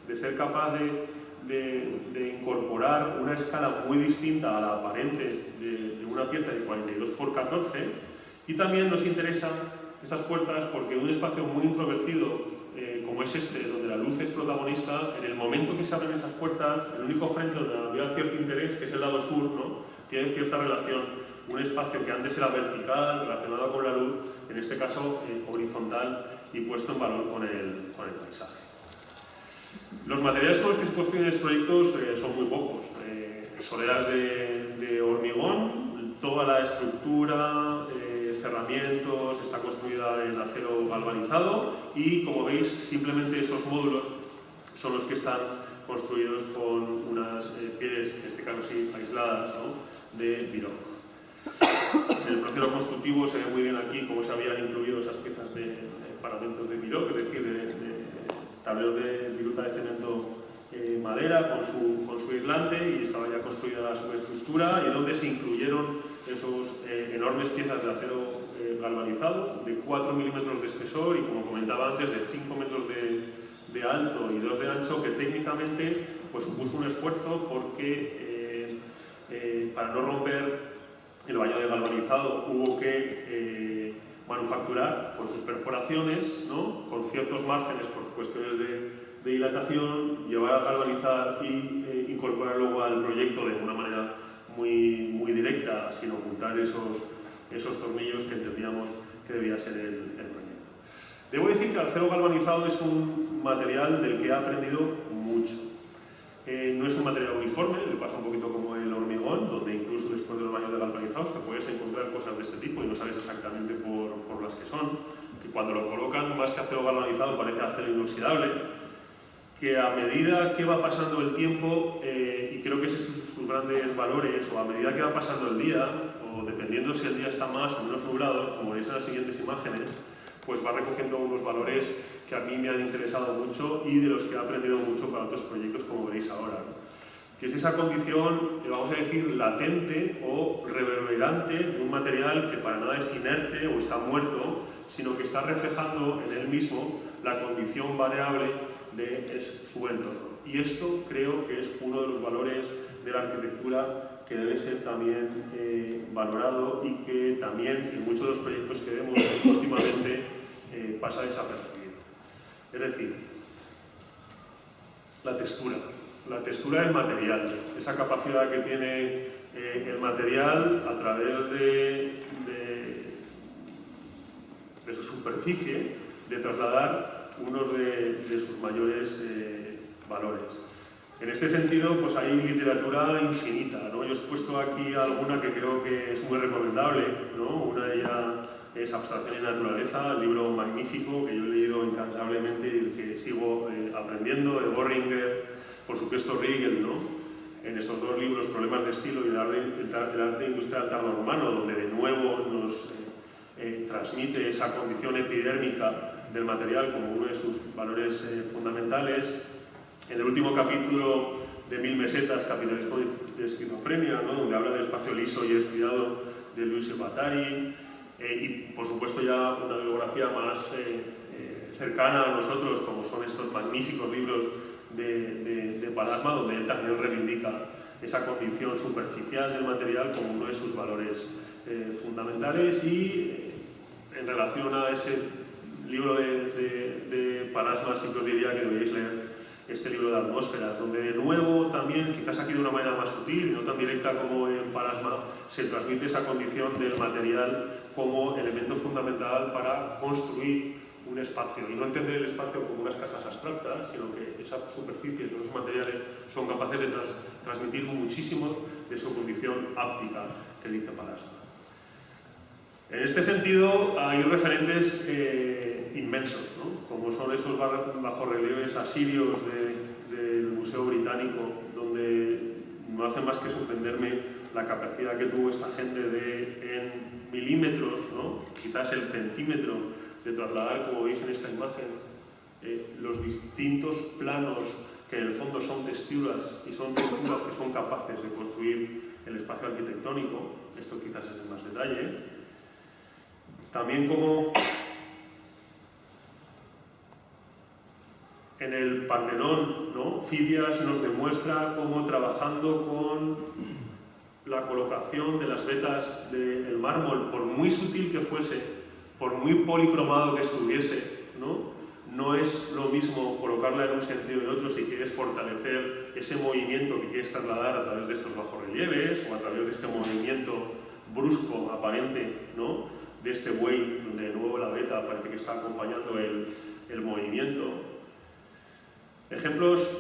de ser capaz de incorporar una escala muy distinta a la aparente de una pieza de 42×14, y también nos interesan estas puertas porque un espacio muy introvertido como es este, donde la luz es protagonista, en el momento que se abren esas puertas, el único frente donde había cierto interés, que es el lado sur, ¿no?, tiene cierta relación. Un espacio que antes era vertical, relacionado con la luz, en este caso horizontal y puesto en valor con el paisaje. Los materiales con los que se construyen estos proyectos son muy pocos. Soleras de hormigón, toda la estructura, cerramientos, está construida en acero galvanizado y, como veis, simplemente esos módulos son los que están construidos con unas piedras, en este caso sí, aisladas, ¿no?, de Viroc. En el proceso constructivo se ve muy bien aquí cómo se habían incluido esas piezas de paramentos de Viroc, es decir, de tableros de viruta de cemento madera con su aislante, y estaba ya construida la subestructura, y donde se incluyeron esos enormes piezas de acero galvanizado de 4 milímetros de espesor y, como comentaba antes, de 5 metros de alto y 2 de ancho, que técnicamente pues supuso un esfuerzo porque para no romper el baño de galvanizado hubo que manufacturar con sus perforaciones, ¿no?, con ciertos márgenes por cuestiones de dilatación, llevar a galvanizar y incorporar luego al proyecto de una manera muy, muy directa, sin ocultar esos tornillos que entendíamos que debía ser el proyecto. Debo decir que el acero galvanizado es un material del que he aprendido mucho. No es un material uniforme, le pasa un poquito como el hormigón, donde incluso después de los baños de galvanizados te puedes encontrar cosas de este tipo y no sabes exactamente por las que son, que cuando lo colocan más que acero galvanizado parece acero inoxidable, que a medida que va pasando el tiempo, y creo que ese es sus grandes valores, o a medida que va pasando el día, o dependiendo si el día está más o menos nublado, como veis en las siguientes imágenes, pues va recogiendo unos valores que a mí me han interesado mucho y de los que he aprendido mucho para otros proyectos, como veréis ahora, ¿no?, que es esa condición, vamos a decir, latente o reverberante de un material que para nada es inerte o está muerto, sino que está reflejando en él mismo la condición variable de su entorno. Y esto creo que es uno de los valores de la arquitectura que debe ser también valorado y que también en muchos de los proyectos que vemos últimamente pasa desapercibido. Es decir, la textura del material, esa capacidad que tiene el material a través de su superficie de trasladar unos de sus mayores valores. En este sentido, pues hay literatura infinita, ¿no? Yo os he puesto aquí alguna que creo que es muy recomendable, ¿no? Una de ellas es Abstracción y Naturaleza, el libro magnífico que yo he leído incansablemente y que sigo aprendiendo, de Boehringer, por supuesto Riegel, ¿no? En estos dos libros, Problemas de estilo y el arte industrial tardorromano, donde de nuevo nos transmite esa condición epidérmica del material como uno de sus valores fundamentales. En el último capítulo de 1000 mesetas, Capitalismo de esquizofrenia, ¿no? Donde habla del espacio liso y estriado de Luis Guattari, y por supuesto ya una bibliografía más cercana a nosotros, como son estos magníficos libros de Palasma, donde él también reivindica esa condición superficial del material como uno de sus valores fundamentales. Y en relación a ese libro de Palasma, sí que os diría que debéis leer este libro de Atmósferas, donde de nuevo también, quizás aquí de una manera más sutil y no tan directa como en Palasma, se transmite esa condición del material como elemento fundamental para construir un espacio, y no entender el espacio como unas cajas abstractas, sino que esas superficies, esos materiales son capaces de transmitir muchísimo de su condición áptica, que dice Palasma. En este sentido hay referentes inmensos, ¿no? Como son estos bajorrelieves asirios del Museo Británico, donde no hace más que sorprenderme la capacidad que tuvo esta gente de, en milímetros, ¿no? Quizás el centímetro, de trasladar, como veis en esta imagen, los distintos planos que en el fondo son texturas, y son texturas que son capaces de construir el espacio arquitectónico. Esto quizás es en más detalle. También como en el Partenón, ¿no? Fidias nos demuestra cómo trabajando con la colocación de las vetas del mármol, por muy sutil que fuese, por muy policromado que estuviese, no es lo mismo colocarla en un sentido o en otro si quieres fortalecer ese movimiento que quieres trasladar a través de estos bajorrelieves o a través de este movimiento brusco, aparente, ¿no? De este buey, donde de nuevo la veta parece que está acompañando el movimiento. Ejemplos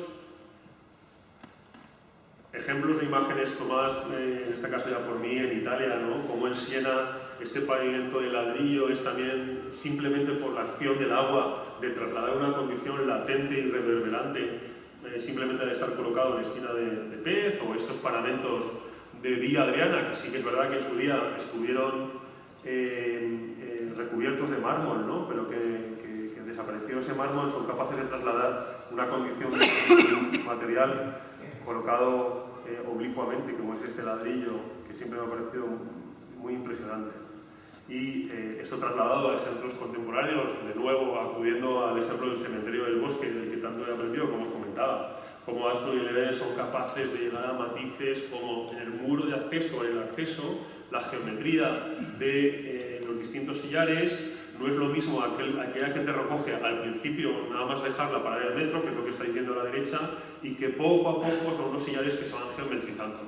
de imágenes tomadas, en este caso ya por mí, en Italia, ¿no? Como en Siena, este pavimento de ladrillo es también simplemente por la acción del agua de trasladar una condición latente y reverberante, simplemente de estar colocado en la esquina de Pez, o estos paramentos de Vía Adriana, que sí que es verdad que en su día estuvieron recubiertos de mármol, ¿no? Pero que desapareció ese mármol, son capaces de trasladar una condición de un material colocado oblicuamente, como es este ladrillo, que siempre me ha parecido muy impresionante. Y esto trasladado a ejemplos contemporáneos, de nuevo acudiendo al ejemplo del cementerio del Bosque, del que tanto he aprendido, como os comentaba, como Astor y Leven son capaces de llegar a matices como en el muro de acceso, en el acceso, la geometría de los distintos sillares. No es lo mismo aquella que te recoge al principio, nada más dejar la parada del metro, que es lo que está diciendo a la derecha, y que poco a poco son unos sillares que se van geometrizando.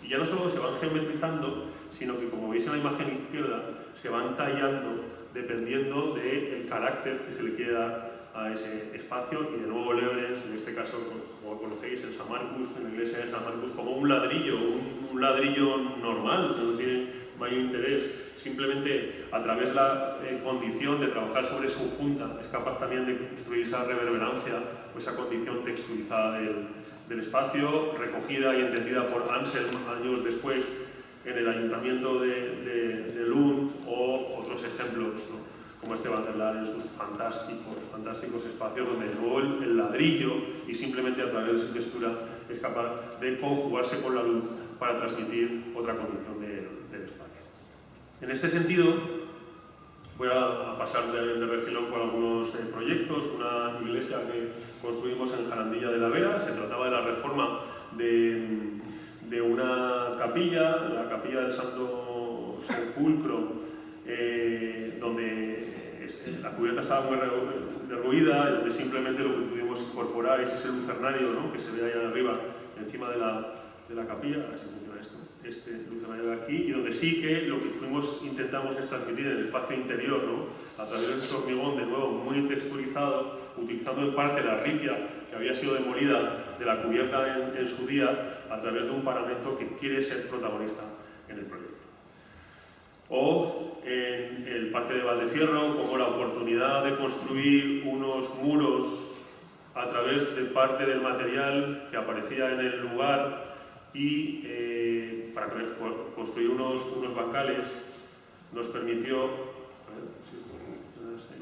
Y ya no solo se van geometrizando, sino que, como veis en la imagen izquierda, se van tallando dependiendo del carácter que se le quiere dar a ese espacio. Y de nuevo Lebrens, en este caso, como conocéis, el San Marcus, en la iglesia de San Marcus, como un ladrillo normal, que no tiene mayor interés, simplemente a través de la condición de trabajar sobre su junta, es capaz también de construir esa reverberancia o esa condición texturizada del espacio, recogida y entendida por Anselm años después en el ayuntamiento de Lund, o otros ejemplos, ¿no? Como este Van der Laar en sus fantásticos espacios, donde de nuevo el ladrillo, y simplemente a través de su textura, es capaz de conjugarse con la luz para transmitir otra condición del espacio. En este sentido, voy a pasar de refilón por algunos proyectos. Una iglesia que construimos en Jarandilla de la Vera, se trataba de la reforma de una capilla, la capilla del Santo Sepulcro, donde la cubierta estaba muy derruida, y donde simplemente lo que pudimos incorporar es ese lucernario, ¿no? Que se ve ahí arriba, encima de de la capilla, a ver si funciona esto, luz de aquí, y donde sí que lo que intentamos es transmitir en el espacio interior, ¿no? A través de este hormigón, de nuevo, muy texturizado, utilizando en parte la ripia que había sido demolida de la cubierta en su día, a través de un paramento que quiere ser protagonista en el proyecto. O en el Parque de Valdefierro, como la oportunidad de construir unos muros a través de parte del material que aparecía en el lugar y para construir unos bancales nos permitió... A ver si esto funciona así.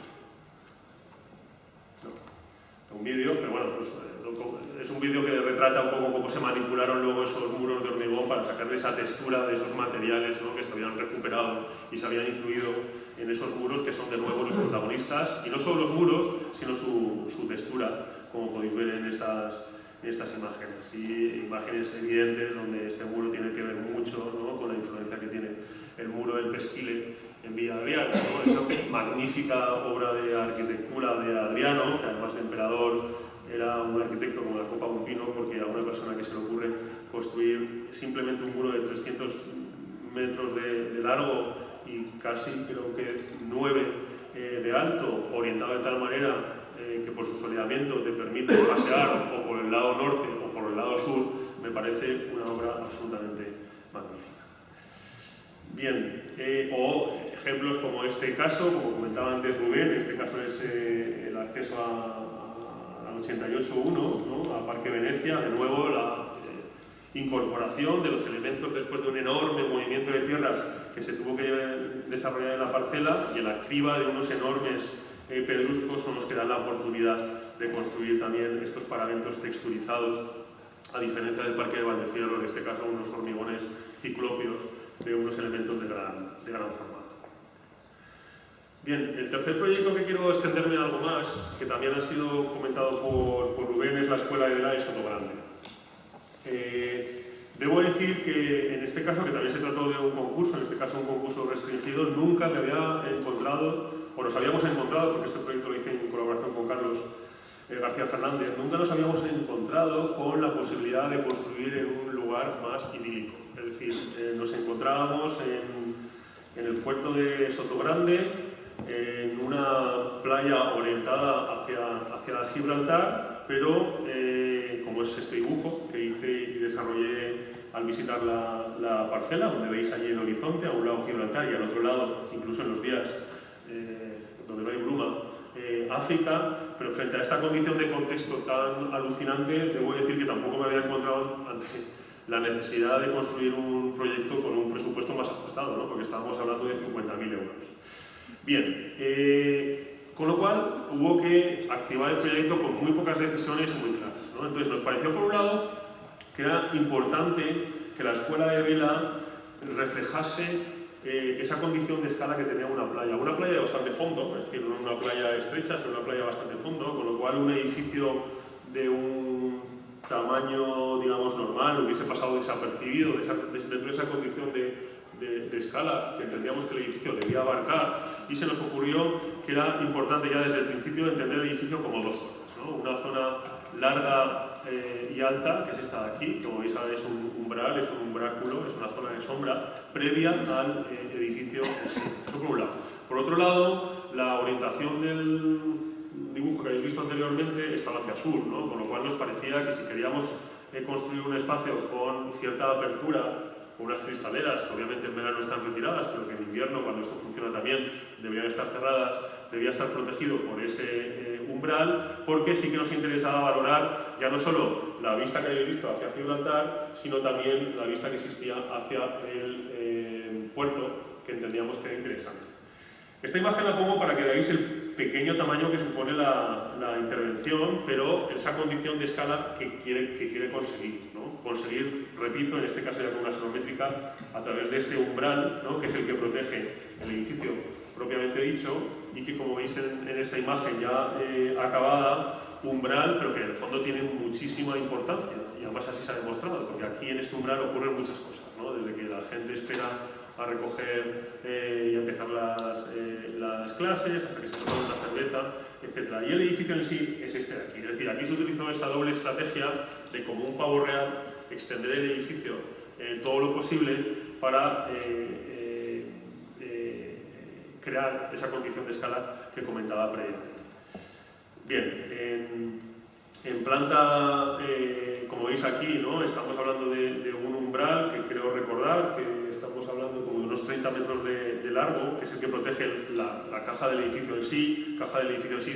No, un vídeo, pero bueno, pues, es un vídeo que retrata un poco cómo se manipularon luego esos muros de hormigón para sacarle esa textura de esos materiales, ¿no? Que se habían recuperado y se habían incluido en esos muros que son de nuevo los protagonistas, y no solo los muros, sino su textura, como podéis ver en estas imágenes, y imágenes evidentes donde este muro tiene que ver mucho, ¿no? Con la influencia que tiene el muro del Pesquile en Villa Adriana, ¿no? Esa magnífica obra de arquitectura de Adriano, que además de emperador era un arquitecto como la copa de un pino, porque a una persona que se le ocurre construir simplemente un muro de 300 metros de largo y casi creo que 9 de alto, orientado de tal manera que por su soleamiento te permite pasear o por el lado norte o por el lado sur, me parece una obra absolutamente magnífica. Bien, o ejemplos como este caso, como comentaba antes Rubén, este caso es el acceso al 88.1, ¿no? A Parque Venecia, de nuevo la incorporación de los elementos después de un enorme movimiento de tierras que se tuvo que desarrollar en la parcela, y en la criba de unos enormes pedruscos son los que dan la oportunidad de construir también estos paramentos texturizados, a diferencia del Parque de Valdefierro, en este caso unos hormigones ciclópeos de unos elementos de gran formato. Bien, el tercer proyecto que quiero extenderme algo más, que también ha sido comentado por Rubén, es la Escuela de Vela de Sotogrande. Debo decir que en este caso, que también se trató de un concurso, en este caso un concurso restringido, nunca me había encontrado, o nos habíamos encontrado, porque este proyecto lo hice en colaboración con Carlos García Fernández, nunca nos habíamos encontrado con la posibilidad de construir en un lugar más idílico. Es decir, nos encontrábamos en el puerto de Sotogrande, en una playa orientada hacia Gibraltar, pero como es este dibujo que hice y desarrollé al visitar la parcela, donde veis allí el horizonte, a un lado Gibraltar y al otro lado, incluso en los días donde no hay bruma, África, pero frente a esta condición de contexto tan alucinante, debo decir que tampoco me había encontrado ante la necesidad de construir un proyecto con un presupuesto más ajustado, ¿no? Porque estábamos hablando de 50.000 euros. Bien, con lo cual hubo que activar el proyecto con muy pocas decisiones muy claras, ¿no? Entonces nos pareció, por un lado, que era importante que la Escuela de Vela reflejase esa condición de escala que tenía una playa de bastante fondo, es decir, no una playa estrecha, sino una playa bastante fondo, con lo cual un edificio de un tamaño, digamos, normal hubiese pasado desapercibido dentro de esa condición de escala que entendíamos que el edificio debía abarcar, y se nos ocurrió que era importante ya desde el principio entender el edificio como dos zonas, ¿no? Una zona larga y alta, que es esta de aquí, que como veis ahora es un umbral, es un umbráculo, es una zona de sombra previa al edificio en sí. Eso por un lado. Por otro lado, la orientación del dibujo que habéis visto anteriormente estaba hacia sur, ¿no? Con lo cual nos parecía que si queríamos construir un espacio con cierta apertura, con unas cristaleras que obviamente en verano están retiradas, pero que en invierno, cuando esto funciona también, deberían estar cerradas, debía estar protegido por ese umbral, porque sí que nos interesaba valorar ya no solo la vista que habéis visto hacia Gibraltar, sino también la vista que existía hacia el puerto, que entendíamos que era interesante. Esta imagen la pongo para que veáis el pequeño tamaño que supone la intervención, pero esa condición de escala que quiere conseguir, ¿no? Conseguir, repito, en este caso ya con una sonométrica, a través de este umbral, ¿no? Que es el que protege el edificio propiamente dicho, y que, como veis en esta imagen ya acabada, umbral, pero que en el fondo tiene muchísima importancia, y además así se ha demostrado, porque aquí en este umbral ocurren muchas cosas, ¿no? Desde que la gente espera a recoger y a empezar las clases, hasta que se toma una cerveza, etc. Y el edificio en sí es este de aquí. Es decir, aquí se utilizó esa doble estrategia de, como un pavo real, extender el edificio todo lo posible para crear esa condición de escala que comentaba previamente. Bien, en planta, como veis aquí, ¿no? Estamos hablando de un umbral que creo recordar que estamos hablando como de unos 30 metros de largo, que es el que protege la caja del edificio en sí,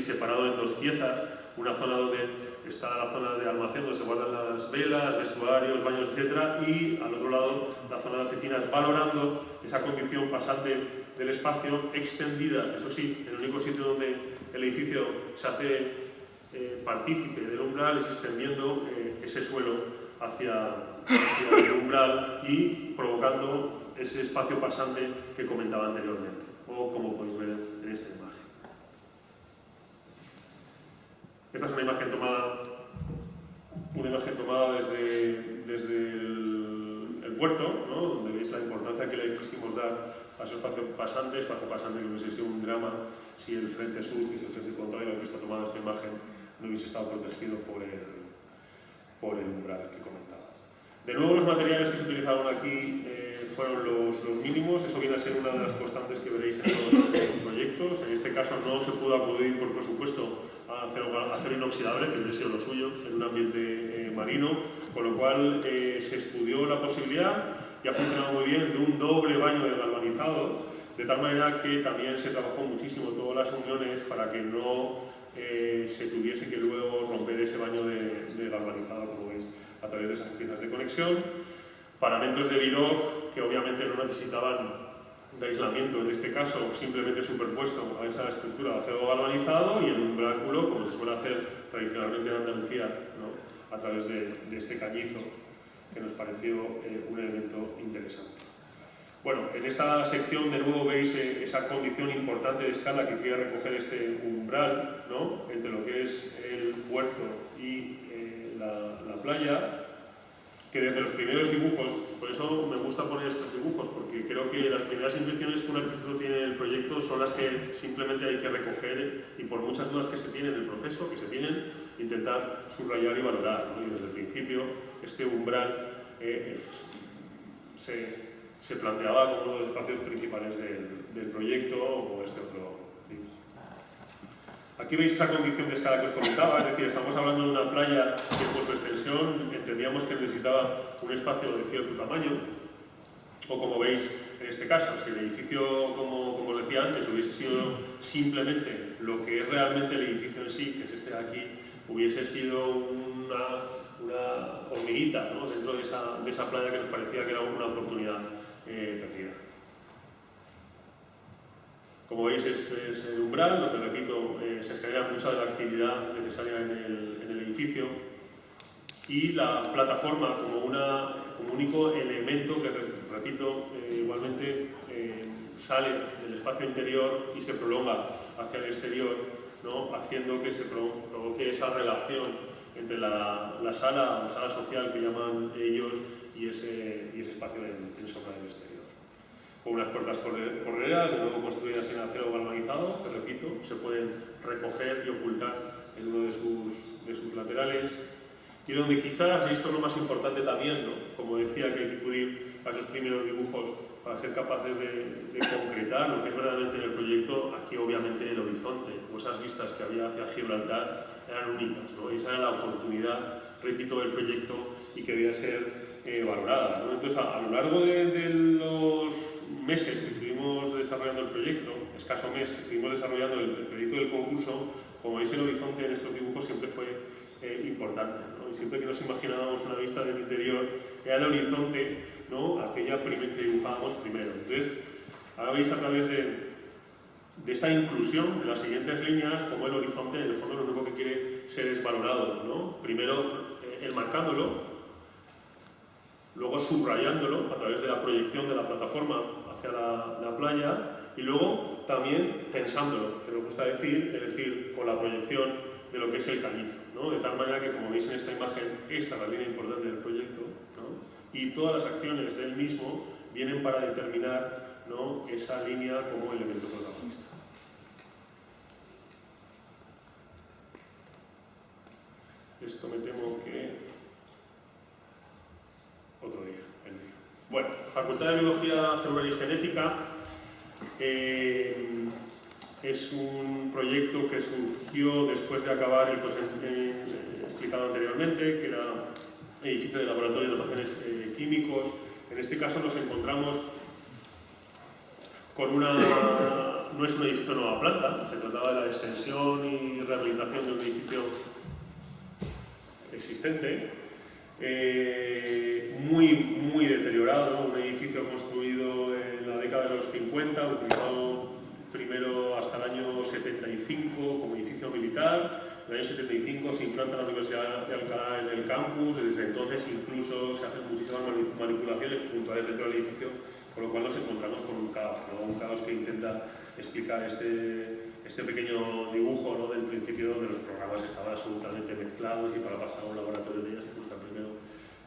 separado en dos piezas, una zona donde está la zona de almacén donde se guardan las velas, vestuarios, baños, etc. Y al otro lado la zona de oficinas, valorando esa condición pasante del espacio extendida, eso sí, el único sitio donde el edificio se hace partícipe del umbral es extendiendo ese suelo hacia el umbral y provocando ese espacio pasante que comentaba anteriormente, o como podéis ver en esta imagen. Esta es una imagen tomada desde el puerto, ¿no? Donde veis la importancia que le quisimos dar a ese espacio pasante que hubiese sido un drama si el frente sur, que es el frente contrario al que está tomada esta imagen, no hubiese estado protegido por el umbral que comentaba. De nuevo, los materiales que se utilizaron aquí fueron los mínimos. Eso viene a ser una de las constantes que veréis en todos estos proyectos. En este caso no se pudo acudir por presupuesto a acero inoxidable, que hubiese sido lo suyo en un ambiente marino, con lo cual se estudió la posibilidad, y ha funcionado muy bien, de un doble baño de galvanizado, de tal manera que también se trabajó muchísimo todas las uniones para que no se tuviese que luego romper ese baño de galvanizado, como veis, a través de esas piezas de conexión. Paramentos de Viroc, que obviamente no necesitaban de aislamiento, en este caso simplemente superpuesto a esa estructura de acero galvanizado, y el umbráculo, como se suele hacer tradicionalmente en Andalucía, ¿no? A través de este cañizo, que nos pareció un elemento interesante. Bueno, en esta sección de nuevo veis esa condición importante de escala que quiere recoger este umbral, ¿no? Entre lo que es el puerto y la playa, que desde los primeros dibujos, por eso me gusta poner estos dibujos, porque creo que las primeras impresiones que un arquitecto tiene del proyecto son las que simplemente hay que recoger, y por muchas dudas que se tienen en el proceso, que se tienen, intentar subrayar y valorar, ¿no? Y desde el principio este umbral se planteaba como uno de los espacios principales del proyecto, o este otro dibujo. Aquí veis esa condición de escala que os comentaba, es decir, estamos hablando de una playa que por su extensión entendíamos que necesitaba un espacio de cierto tamaño, o como veis en este caso, si el edificio, como os decía antes, hubiese sido simplemente lo que es realmente el edificio en sí, que es este de aquí, hubiese sido una hormiguita, ¿no? Dentro de esa playa que nos parecía que era una oportunidad perdida. Como veis, este es el umbral, donde, repito, se genera mucha de la actividad necesaria en el edificio, y la plataforma como único elemento que, repito, igualmente sale del espacio interior y se prolonga hacia el exterior, ¿no? Haciendo que se provoque esa relación entre la sala social que llaman ellos y ese espacio en sombra del exterior. Con unas puertas correderas, de nuevo construidas en acero galvanizado, que, repito, se pueden recoger y ocultar en uno de sus laterales, y donde quizás, y esto es lo más importante también, ¿no? Como decía, que hay que acudir a esos primeros dibujos para ser capaces de concretar lo que es verdaderamente en el proyecto. Aquí obviamente el horizonte, o esas vistas que había hacia Gibraltar, eran únicas, ¿no? Y esa era la oportunidad, repito, del proyecto, y que debía ser valorada, ¿no? Entonces, a lo largo de los meses que estuvimos desarrollando el proyecto, escaso mes que estuvimos desarrollando el proyecto del concurso, como veis, el horizonte en estos dibujos siempre fue importante, ¿no? Y siempre que nos imaginábamos una vista del interior, era el horizonte, ¿no? Aquella que dibujábamos primero. Entonces, ahora veis a través de esta inclusión de las siguientes líneas, como el horizonte, en el fondo, lo único que quiere ser es valorado, ¿no? Primero, enmarcándolo, luego subrayándolo a través de la proyección de la plataforma hacia la playa, y luego también tensándolo, que me gusta decir, es decir, con la proyección de lo que es el cañizo, ¿no? De tal manera que, como veis en esta imagen, esta es la línea importante del proyecto, ¿no? Y todas las acciones del mismo vienen para determinar, ¿no? Esa línea como elemento protagonista. Esto me temo que Bueno, Facultad de Biología Celular y Genética es un proyecto que surgió después de acabar el que os he explicado anteriormente, que era edificio de laboratorios de almacenes químicos. En este caso nos encontramos con no es un edificio de nueva planta, se trataba de la extensión y rehabilitación de un edificio existente, muy deteriorado, un edificio construido en la década de los 50, utilizado primero hasta el año 75 como edificio militar. En el año 75 se implanta la Universidad de Alcalá en el campus, desde entonces incluso se hacen muchísimas manipulaciones puntuales dentro del edificio, con lo cual nos encontramos con un caos, ¿no? Un caos que intenta explicar este pequeño dibujo, ¿no? Del principio, donde los programas estaban absolutamente mezclados y para pasar a un laboratorio de ellas se buscan primero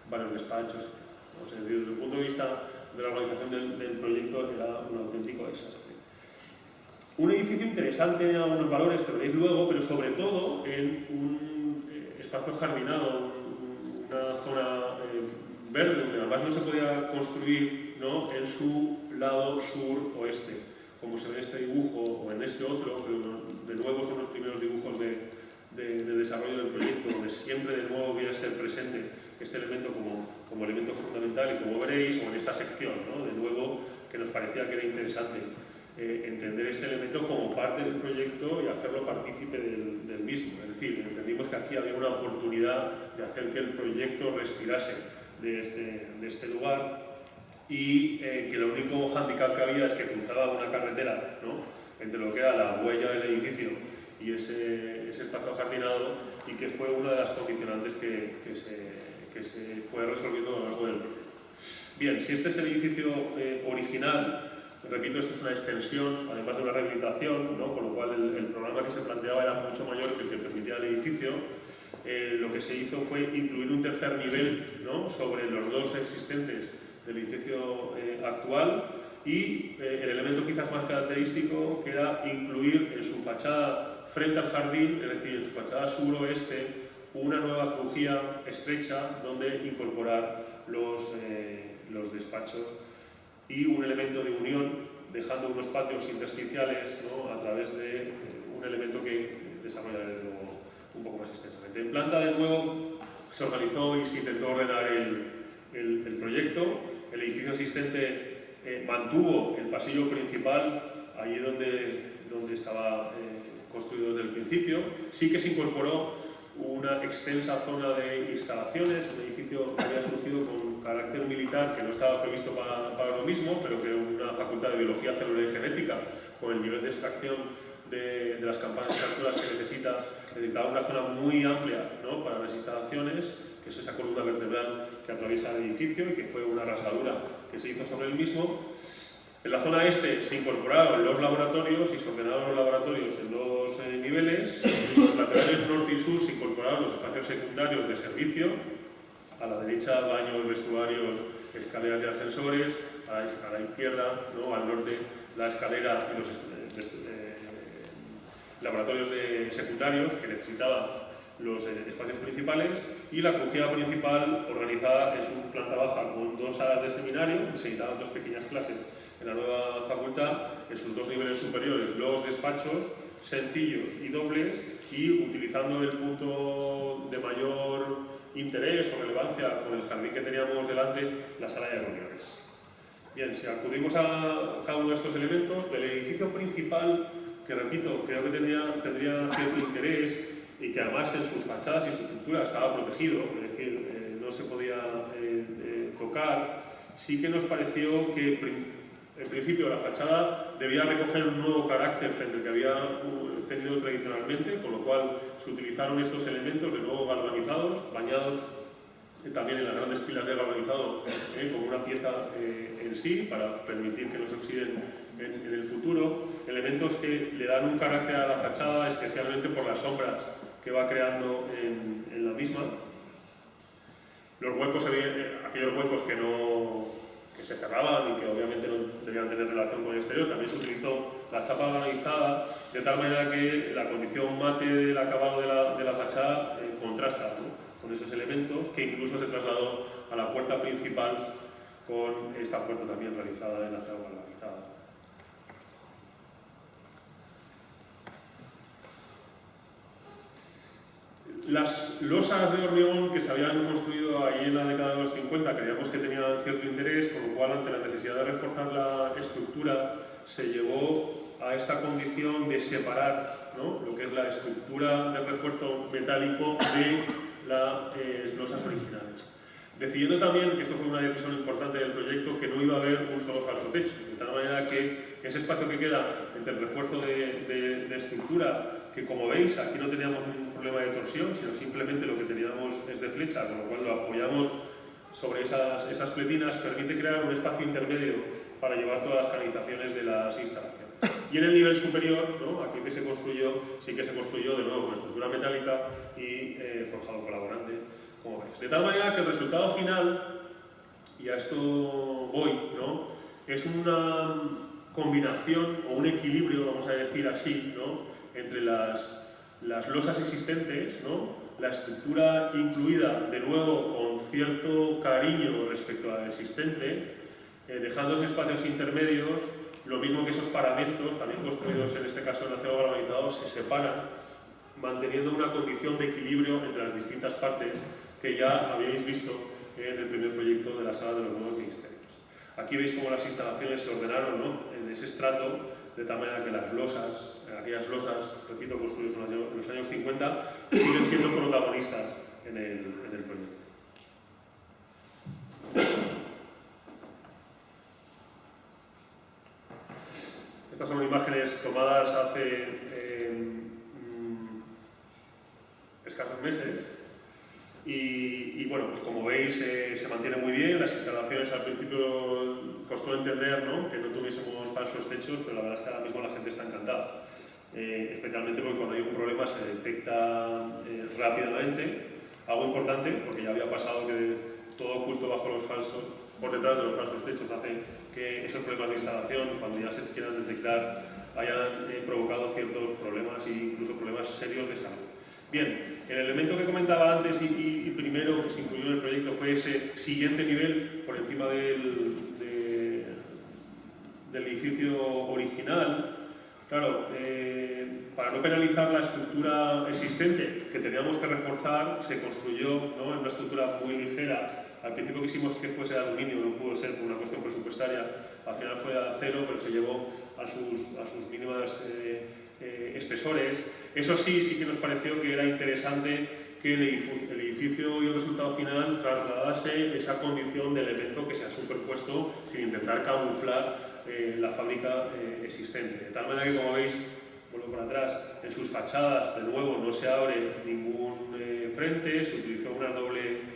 varios despachos, etc. O sea, desde el punto de vista de la organización del proyecto era un auténtico desastre. Un edificio interesante en algunos valores que veréis luego, pero sobre todo en un espacio jardinado, una zona verde, donde además no se podía construir, ¿no? En su lado sur-oeste, como se ve en este dibujo o en este otro, pero de nuevo son los primeros dibujos de desarrollo del proyecto, donde siempre de nuevo viene a estar presente este elemento como elemento fundamental, y como veréis, o en esta sección, ¿no? De nuevo, que nos parecía que era interesante entender este elemento como parte del proyecto y hacerlo partícipe del mismo. Es decir, entendimos que aquí había una oportunidad de hacer que el proyecto respirase de este lugar, y que el único hándicap que había es que cruzaba una carretera, ¿no? Entre lo que era la huella del edificio y ese espacio jardinado, y que fue una de las condicionantes que se fue resolviendo a lo largo del proyecto. Bien, si este es el edificio original, repito, esto es una extensión, además de una rehabilitación, ¿no? Con lo cual el programa que se planteaba era mucho mayor que el que permitía el edificio. Lo que se hizo fue incluir un tercer nivel, ¿no? Sobre los dos existentes del edificio actual, y el elemento quizás más característico, que era incluir en su fachada frente al jardín, es decir, en su fachada suroeste, una nueva crujía estrecha donde incorporar los despachos, y un elemento de unión, dejando unos patios intersticiales, ¿no? A través de un elemento que desarrollaré luego un poco más extensamente. En planta, de nuevo, se organizó y se intentó ordenar el proyecto. El edificio existente mantuvo el pasillo principal, allí donde estaba construido desde el principio. Sí que se incorporó una extensa zona de instalaciones, un edificio que había surgido con carácter militar, que no estaba previsto para lo mismo, pero que una facultad de biología celular y genética, con el nivel de extracción de las campanas capturas que necesitaba una zona muy amplia, ¿no? Para las instalaciones, que es esa columna vertebral que atraviesa el edificio y que fue una rasgadura que se hizo sobre el mismo. En la zona este se incorporaron los laboratorios y se ordenaron los laboratorios en dos niveles. En los laterales norte y sur se incorporaron los espacios secundarios de servicio. A la derecha, baños, vestuarios, escaleras y ascensores. A la izquierda, ¿no? Al norte, la escalera y los laboratorios secundarios que necesitaban los espacios principales, y la crujía principal organizada en su planta baja con dos salas de seminario, que se editaban dos pequeñas clases en la nueva facultad, en sus dos niveles superiores los despachos sencillos y dobles, y utilizando el punto de mayor interés o relevancia con el jardín que teníamos delante, la sala de reuniones. Bien, si acudimos a cada uno de estos elementos del edificio principal, que repito, creo que tendría cierto interés, y que además en sus fachadas y su estructura estaba protegido, es decir, no se podía tocar, sí que nos pareció que en principio la fachada debía recoger un nuevo carácter frente al que había tenido tradicionalmente, con lo cual se utilizaron estos elementos de nuevo galvanizados, bañados también en las grandes pilas de galvanizado como una pieza en sí, para permitir que no se oxiden en el futuro. Elementos que le dan un carácter a la fachada, especialmente por las sombras que va creando en la misma. Los huecos, aquellos huecos que se cerraban y que obviamente no debían tener relación con el exterior, también se utilizó la chapa galvanizada, de tal manera que la condición mate del acabado de la fachada contrasta, ¿no? Con esos elementos, que incluso se trasladó a la puerta principal con esta puerta también realizada en acero galvanizado. Las losas de hormigón que se habían construido ahí en la década de los 50 creíamos que tenían cierto interés, con lo cual ante la necesidad de reforzar la estructura se llegó a esta condición de separar, ¿no?, lo que es la estructura de refuerzo metálico de las losas originales. Decidiendo también, que esto fue una decisión importante del proyecto, que no iba a haber un solo falso techo, de tal manera que ese espacio que queda entre el refuerzo de estructura, que como veis aquí no teníamos ningún problema de torsión, sino simplemente lo que teníamos es de flecha, con lo cual lo apoyamos sobre esas pletinas, permite crear un espacio intermedio para llevar todas las canalizaciones de las instalaciones. Y en el nivel superior, ¿no?, aquí que se construyó, sí que se construyó de nuevo con estructura metálica y forjado colaborante, como veis. De tal manera que el resultado final, y a esto voy, ¿no?, es una combinación o un equilibrio, vamos a decir así, ¿no?, entre las losas existentes, ¿no?, la estructura incluida de nuevo con cierto cariño respecto a la existente, dejando esos espacios intermedios, lo mismo que esos paramentos, también construidos en este caso en acero galvanizado, se separan, manteniendo una condición de equilibrio entre las distintas partes que ya habéis visto en el primer proyecto de la sala de los nuevos ministerios. Aquí veis cómo las instalaciones se ordenaron, ¿no?, en ese estrato, de tal manera que las losas, aquellas losas, repito, construidas en los años 50, siguen siendo protagonistas en el proyecto. Estas son imágenes tomadas hace escasos meses y bueno, pues como veis se mantiene muy bien. Las instalaciones al principio costó entender, ¿no?, que no tuviésemos falsos techos, pero la verdad es que ahora mismo la gente está encantada. Especialmente porque cuando hay un problema se detecta rápidamente. Algo importante, porque ya había pasado que todo oculto bajo los falsos, por detrás de los falsos techos, hace que esos problemas de instalación, cuando ya se quieran detectar, hayan provocado ciertos problemas e incluso problemas serios de salud. Bien, el elemento que comentaba antes y primero que se incluyó en el proyecto fue ese siguiente nivel por encima del edificio original. Claro, para no penalizar la estructura existente que teníamos que reforzar, se construyó, ¿no?, en una estructura muy ligera. Al principio quisimos que fuese de aluminio, no pudo ser por una cuestión presupuestaria, al final fue de acero, pero se llevó a sus mínimas espesores. Eso sí que nos pareció que era interesante que el edificio y el resultado final trasladase esa condición de elemento que se ha superpuesto sin intentar camuflar la fábrica existente. De tal manera que, como veis, vuelvo por atrás, en sus fachadas, de nuevo, no se abre ningún frente, se utilizó una doble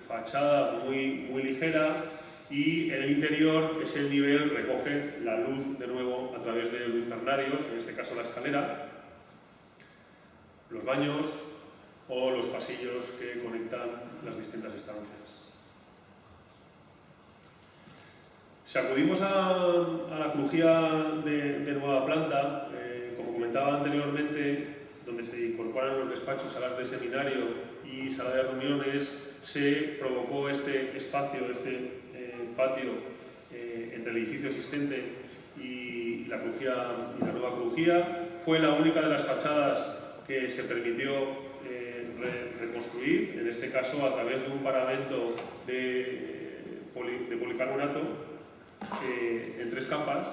fachada muy ligera, y en el interior ese nivel recoge la luz de nuevo a través de lucernarios, en este caso la escalera, los baños o los pasillos que conectan las distintas estancias. Si acudimos a la crujía de nueva planta, como comentaba anteriormente, donde se incorporan los despachos, salas de seminario y sala de reuniones, se provocó este espacio, este patio entre el edificio existente y la nueva crujía. Fue la única de las fachadas que se permitió reconstruir, en este caso a través de un paramento de policarbonato en 3 capas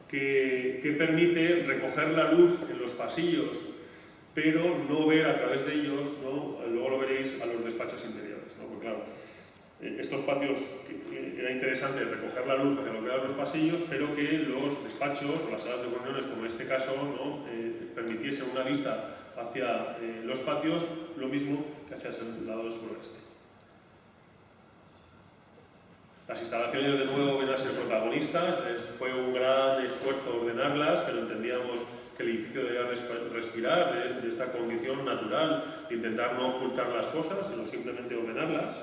que permite recoger la luz en los pasillos, pero no ver a través de ellos, ¿no?, luego lo veréis, a los despachos interiores, ¿no? Porque claro, estos patios era interesante recoger la luz hacia lo que eran los pasillos, pero que los despachos o las salas de reuniones, como en este caso, ¿no?, permitiesen una vista hacia los patios, lo mismo que hacia el lado suroeste. Las instalaciones de nuevo van a ser protagonistas. Fue un gran esfuerzo ordenarlas, pero entendíamos que el edificio debía respirar de esta condición natural de intentar no ocultar las cosas, sino simplemente ordenarlas.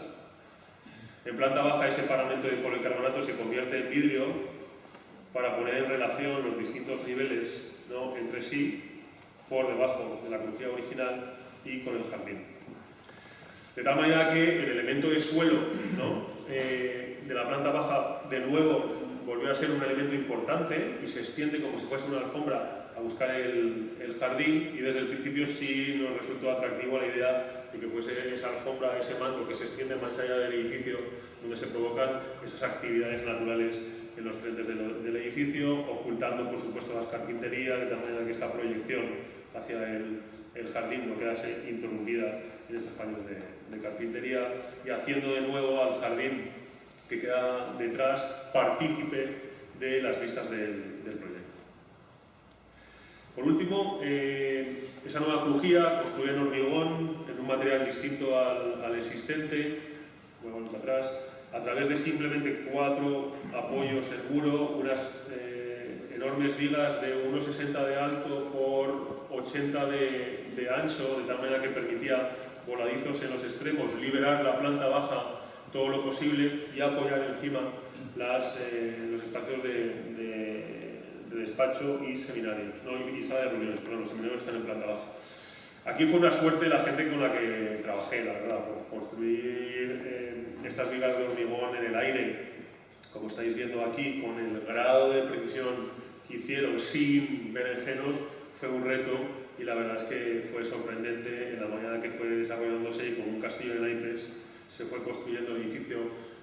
En planta baja ese paramento de policarbonato se convierte en vidrio para poner en relación los distintos niveles, ¿no?, entre sí, por debajo de la crujía original y con el jardín. De tal manera que el elemento de suelo ¿no? De la planta baja, de nuevo, volvió a ser un elemento importante y se extiende como si fuese una alfombra a buscar el jardín, y desde el principio sí nos resultó atractivo la idea de que fuese esa alfombra, ese manto que se extiende más allá del edificio, donde se provocan esas actividades naturales en los frentes del edificio, ocultando por supuesto las carpinterías, de tal manera que esta proyección hacia el jardín no quedase interrumpida en estos paños de carpintería, y haciendo de nuevo al jardín que queda detrás partícipe de las vistas del proyecto. Por último, esa nueva crujía construida en hormigón, en un material distinto al existente, vuelvo para atrás, a través de simplemente 4 apoyos en muro, unas enormes vigas de 1,60 de alto por 80 de ancho, de tal manera que permitía voladizos en los extremos, liberar la planta baja todo lo posible y apoyar encima los espacios de despacho y seminarios, ¿no? Y sala de reuniones, pero los seminarios están en planta baja. Aquí fue una suerte la gente con la que trabajé, la verdad, por construir estas vigas de hormigón en el aire, como estáis viendo aquí, con el grado de precisión que hicieron sin berenjenos, fue un reto, y la verdad es que fue sorprendente en la manera que fue desarrollándose, y como un castillo de naipes se fue construyendo el edificio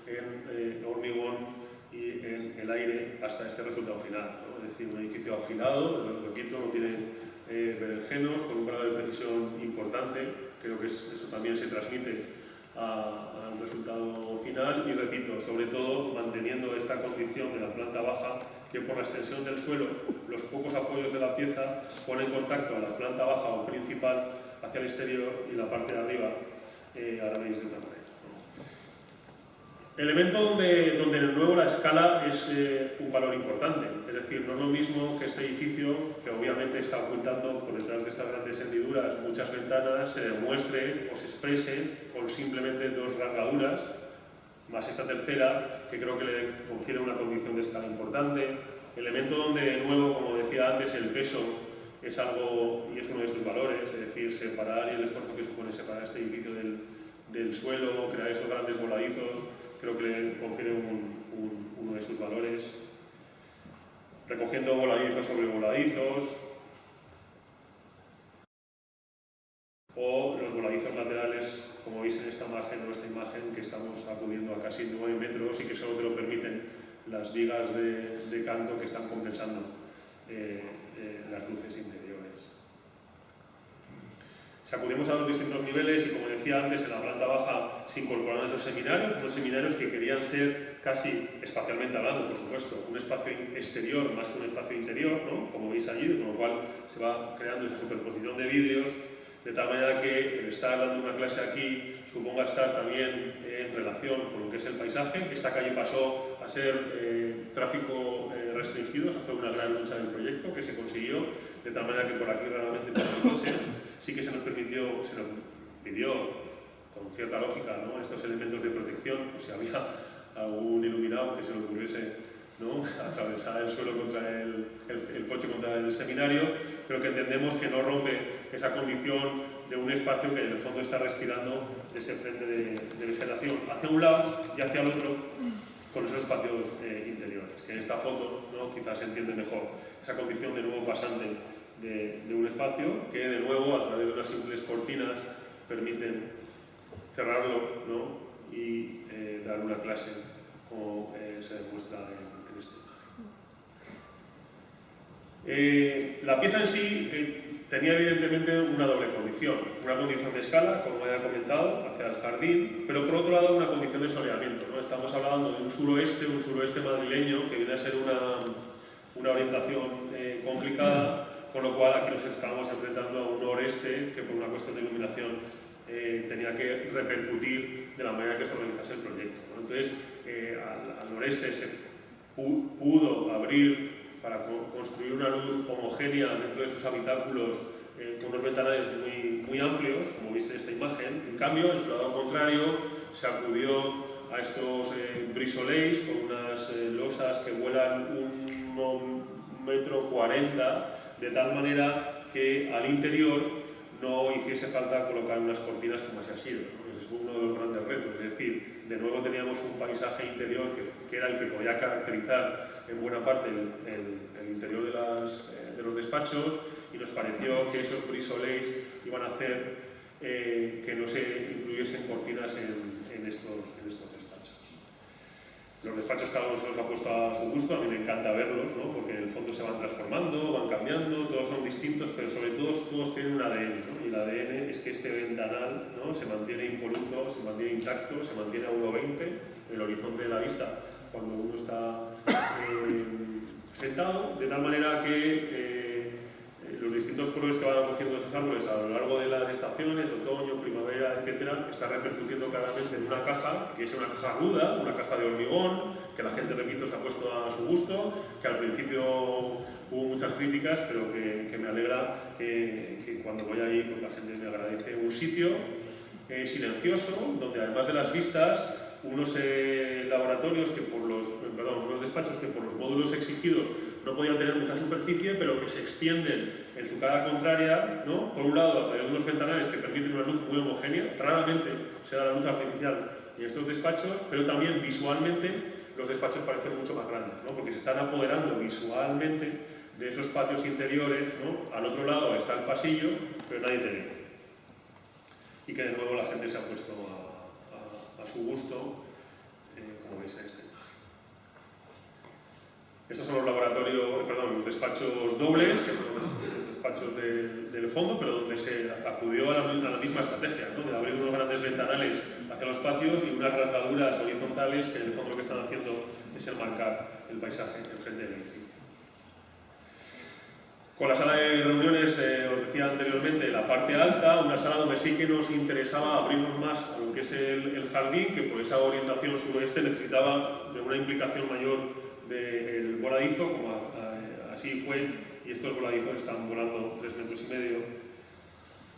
en hormigón y en el aire hasta este resultado final, ¿no? Es decir, un edificio afilado, lo repito, no tiene berenjenos, con un grado de precisión importante. Creo que eso también se transmite al resultado final, y repito, sobre todo manteniendo esta condición de la planta baja, que por la extensión del suelo, los pocos apoyos de la pieza pone en contacto a la planta baja o principal hacia el exterior, y la parte de arriba ahora veis de otra manera. Elemento donde de nuevo la escala es un valor importante, es decir, no es lo mismo que este edificio, que obviamente está ocultando por detrás de estas grandes hendiduras muchas ventanas, se demuestre o se exprese con simplemente 2 rasgaduras, más esta tercera, que creo que le confiere una condición de escala importante. Elemento donde de nuevo, como decía antes, el peso es algo, y es uno de sus valores, es decir, separar, y el esfuerzo que supone separar este edificio del suelo, crear esos grandes voladizos, creo que le confiere uno de sus valores. Recogiendo voladizos sobre voladizos, o los voladizos laterales, como veis en esta imagen, que estamos acudiendo a casi 9 metros y que solo te lo permiten las vigas de canto que están compensando las luces interiores. Sacudimos a los distintos niveles, y como decía antes, en la planta baja se incorporaron esos seminarios, unos seminarios que querían ser casi, espacialmente hablando, por supuesto, un espacio exterior más que un espacio interior, ¿no? Como veis allí, con lo cual se va creando esa superposición de vidrios, de tal manera que el estar dando una clase aquí suponga estar también en relación con lo que es el paisaje. Esta calle pasó a ser tráfico restringido, eso fue una gran lucha del proyecto que se consiguió, de tal manera que por aquí raramente pasan coches. Sí que se nos pidió con cierta lógica, ¿no?, estos elementos de protección, pues si había algún iluminado que se le ocurriese, ¿no?, atravesar el suelo contra el coche contra el seminario, pero que entendemos que no rompe esa condición de un espacio que en el fondo está respirando ese frente de vegetación hacia un lado y hacia el otro, con esos espacios interiores, que en esta foto, ¿no?, quizás se entiende mejor esa condición de nuevo pasante de un espacio que de nuevo a través de unas simples cortinas permiten cerrarlo, ¿no?, y dar una clase como se demuestra en este. La pieza en sí tenía evidentemente una doble condición, una condición de escala, como ya he comentado, hacia el jardín, pero por otro lado una condición de soleamiento, ¿no? Estamos hablando de un suroeste madrileño, que viene a ser una orientación complicada, con lo cual aquí nos estamos enfrentando a un noreste que por una cuestión de iluminación tenía que repercutir de la manera que se organizase el proyecto, ¿no? Entonces, al noreste se pudo abrir para construir una luz homogénea dentro de sus habitáculos con unos ventanales muy amplios, como veis en esta imagen. En cambio, en su lado contrario, se acudió a estos brisolets con unas losas que vuelan 1,40 metros, de tal manera que al interior no hiciese falta colocar unas cortinas como así ha sido, ¿no? Es es uno de los grandes retos. Es decir, de nuevo teníamos un paisaje interior que era el que podía caracterizar en buena parte el interior de los despachos, y nos pareció que esos brisolés iban a hacer que no se incluyesen cortinas en estos despachos. Los despachos cada uno se los ha puesto a su gusto, a mí me encanta verlos, ¿no? Porque en el fondo se van transformando, van cambiando, todos son distintos, pero sobre todo todos tienen un ADN, ¿no? Y el ADN es que este ventanal, ¿no?, se mantiene impoluto, se mantiene intacto, se mantiene a 1,20 en el horizonte de la vista cuando uno está sentado, de tal manera que los distintos colores que van cogiendo esos árboles a lo largo de las estaciones, otoño, primavera, etcétera, está repercutiendo claramente en una caja, que es una caja ruda, una caja de hormigón, que la gente, repito, se ha puesto a su gusto, que al principio hubo muchas críticas, pero que me alegra que cuando voy ahí, pues la gente me agradece. Un sitio silencioso, donde además de las vistas, unos laboratorios que unos despachos que por los módulos exigidos no podían tener mucha superficie, pero que se extienden en su cara contraria, ¿no? Por un lado, a través de unos ventanales que permiten una luz muy homogénea, raramente se da la luz artificial en estos despachos, pero también visualmente los despachos parecen mucho más grandes, ¿no? Porque se están apoderando visualmente de esos patios interiores, ¿no? Al otro lado está el pasillo, pero nadie te ve. Y que de nuevo la gente se ha puesto a su gusto, como veis en esta imagen. Estos son los despachos dobles, que son los despachos del fondo, pero donde se acudió a la misma estrategia, ¿no? De abrir unos grandes ventanales hacia los patios y unas rasgaduras horizontales que en el fondo lo que están haciendo es enmarcar el paisaje enfrente del edificio. Con la sala de reuniones, os decía anteriormente, la parte alta, una sala donde sí que nos interesaba abrirnos más a lo que es el jardín, que por esa orientación suroeste necesitaba de una implicación mayor del voladizo, como así fue, y estos voladizos están volando 3,5 metros,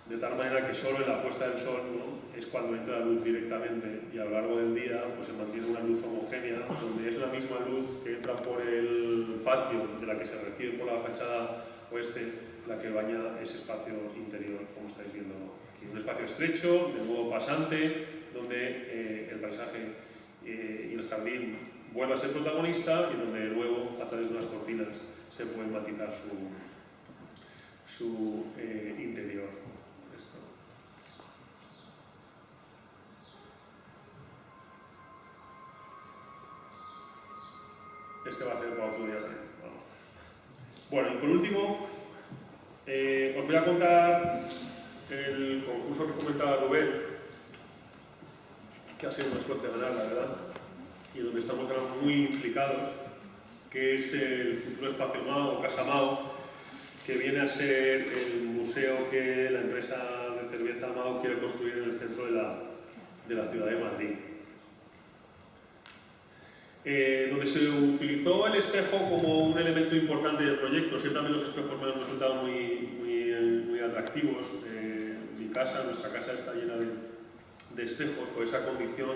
de tal manera que solo en la puesta del sol, ¿no?, es cuando entra la luz directamente, y a lo largo del día pues se mantiene una luz homogénea, donde es la misma luz que entra por el patio, de la que se recibe por la fachada oeste, la que baña ese espacio interior, como estáis viendo aquí. Un espacio estrecho, de nuevo pasante, donde el paisaje y el jardín vuelve a ser protagonista, y donde luego, a través de unas cortinas, se puede matizar su interior. Este va a ser para otro día también. Vamos. Bueno, y por último, os voy a contar el concurso que comentaba Rubén, que ha sido una suerte ganar, la verdad, y donde estamos muy implicados, que es el futuro espacio MAO o Casa MAO, que viene a ser el museo que la empresa de cerveza MAO quiere construir en el centro de la ciudad de Madrid. Donde se utilizó el espejo como un elemento importante del proyecto. Siempre a mí los espejos me han resultado muy atractivos. Nuestra casa está llena de espejos, por esa condición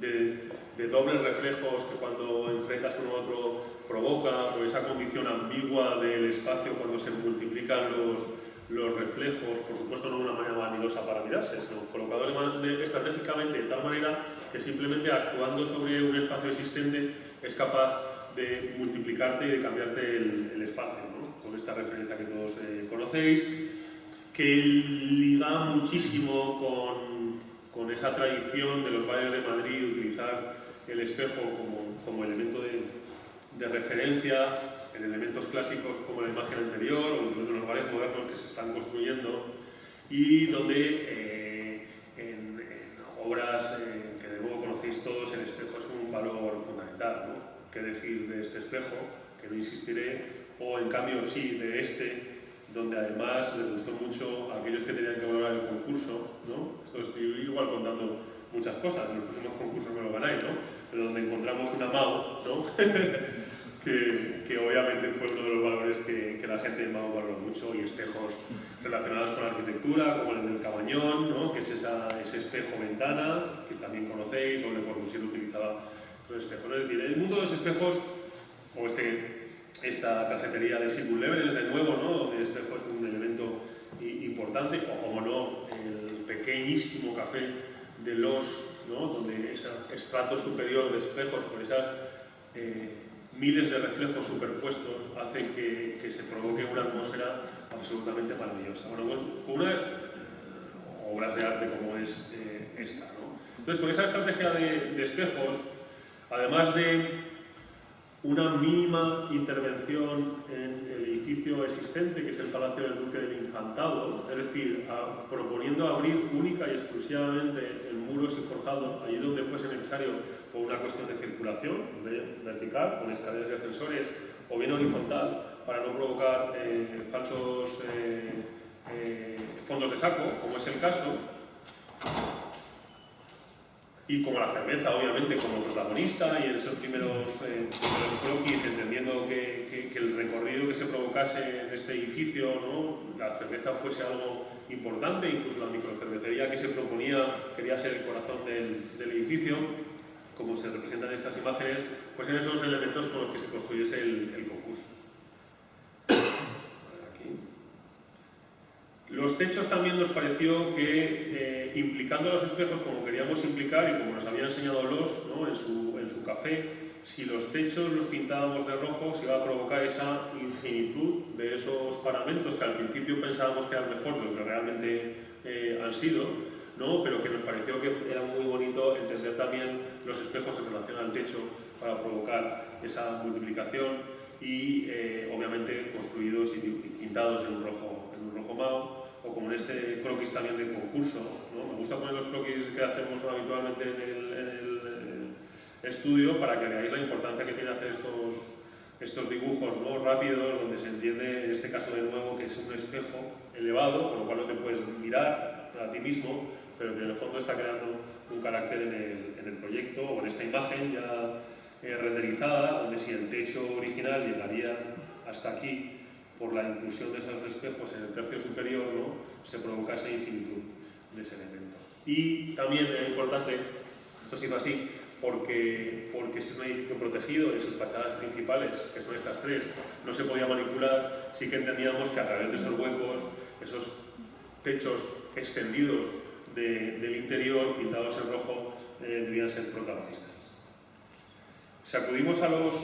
de dobles reflejos que cuando enfrentas uno a otro provoca, por esa condición ambigua del espacio cuando se multiplican los reflejos, por supuesto no de una manera vanidosa para mirarse, sino colocado estratégicamente de tal manera que simplemente actuando sobre un espacio existente es capaz de multiplicarte y de cambiarte el espacio, ¿no? Con esta referencia que todos conocéis, que liga muchísimo con esa tradición de los barrios de Madrid de utilizar el espejo como elemento de referencia en elementos clásicos como la imagen anterior o incluso en los bares modernos que se están construyendo, y donde en obras que de nuevo conocéis todos, el espejo es un valor fundamental, ¿no? ¿Qué decir de este espejo? Que no insistiré, o en cambio sí de este, donde además les gustó mucho a aquellos que tenían que valorar el concurso, ¿no? Esto estoy igual contando muchas cosas, en los próximos concursos me lo ganáis, ¿no? Pero donde encontramos una MAO, ¿no? que obviamente fue uno de los valores que la gente de MAO valoró mucho, y espejos relacionados con la arquitectura, como el del Cabañón, ¿no? Que es ese espejo-ventana, que también conocéis, o Le Corbusier utilizaba los espejos. Es decir, el mundo de los espejos, o esta cafetería de Simul Leveres, de nuevo, ¿no? Donde el espejo es un elemento importante, o como no, el pequeñísimo café de los, ¿no? Donde ese estrato superior de espejos, con esas miles de reflejos superpuestos, hacen que se provoque una atmósfera absolutamente maravillosa. Bueno, pues con una obras de arte como es esta, ¿no? Entonces, con esa estrategia de espejos, además de una mínima intervención en el edificio existente, que es el Palacio del Duque del Infantado, es decir, proponiendo abrir única y exclusivamente en muros y forjados allí donde fuese necesario por una cuestión de circulación vertical, con escaleras y ascensores, o bien horizontal, para no provocar falsos fondos de saco, como es el caso. Y como la cerveza, obviamente, como protagonista, y en esos primeros croquis, entendiendo que el recorrido que se provocase en este edificio, ¿no? La cerveza fuese algo importante, incluso la microcervecería que se proponía quería ser el corazón del edificio, como se representan en estas imágenes, pues en esos elementos con los que se construyese el concurso. Los techos también nos pareció que, implicando a los espejos como queríamos implicar y como nos había enseñado Los, ¿no? en su café, si los techos los pintábamos de rojo se iba a provocar esa infinitud de esos paramentos que al principio pensábamos que eran mejor de lo que realmente han sido, ¿no? Pero que nos pareció que era muy bonito entender también los espejos en relación al techo para provocar esa multiplicación y obviamente construidos y pintados en un rojo mao, o como en este croquis también de concurso, ¿no? Me gusta poner los croquis que hacemos habitualmente en el estudio para que veáis la importancia que tiene hacer estos dibujos, ¿no? Rápidos, donde se entiende en este caso de nuevo que es un espejo elevado, con lo cual no te puedes mirar a ti mismo, pero que en el fondo está creando un carácter en el proyecto o en esta imagen ya renderizada, donde si el techo original llegaría hasta aquí por la inclusión de esos espejos en el tercio superior, ¿no? Se provoca esa infinitud de ese elemento. Y también es importante, esto se hizo así, porque es un edificio protegido en sus fachadas principales, que son estas tres, no se podía manipular, sí que entendíamos que a través de esos huecos, esos techos extendidos del interior, pintados en rojo, debían ser protagonistas. Si acudimos a los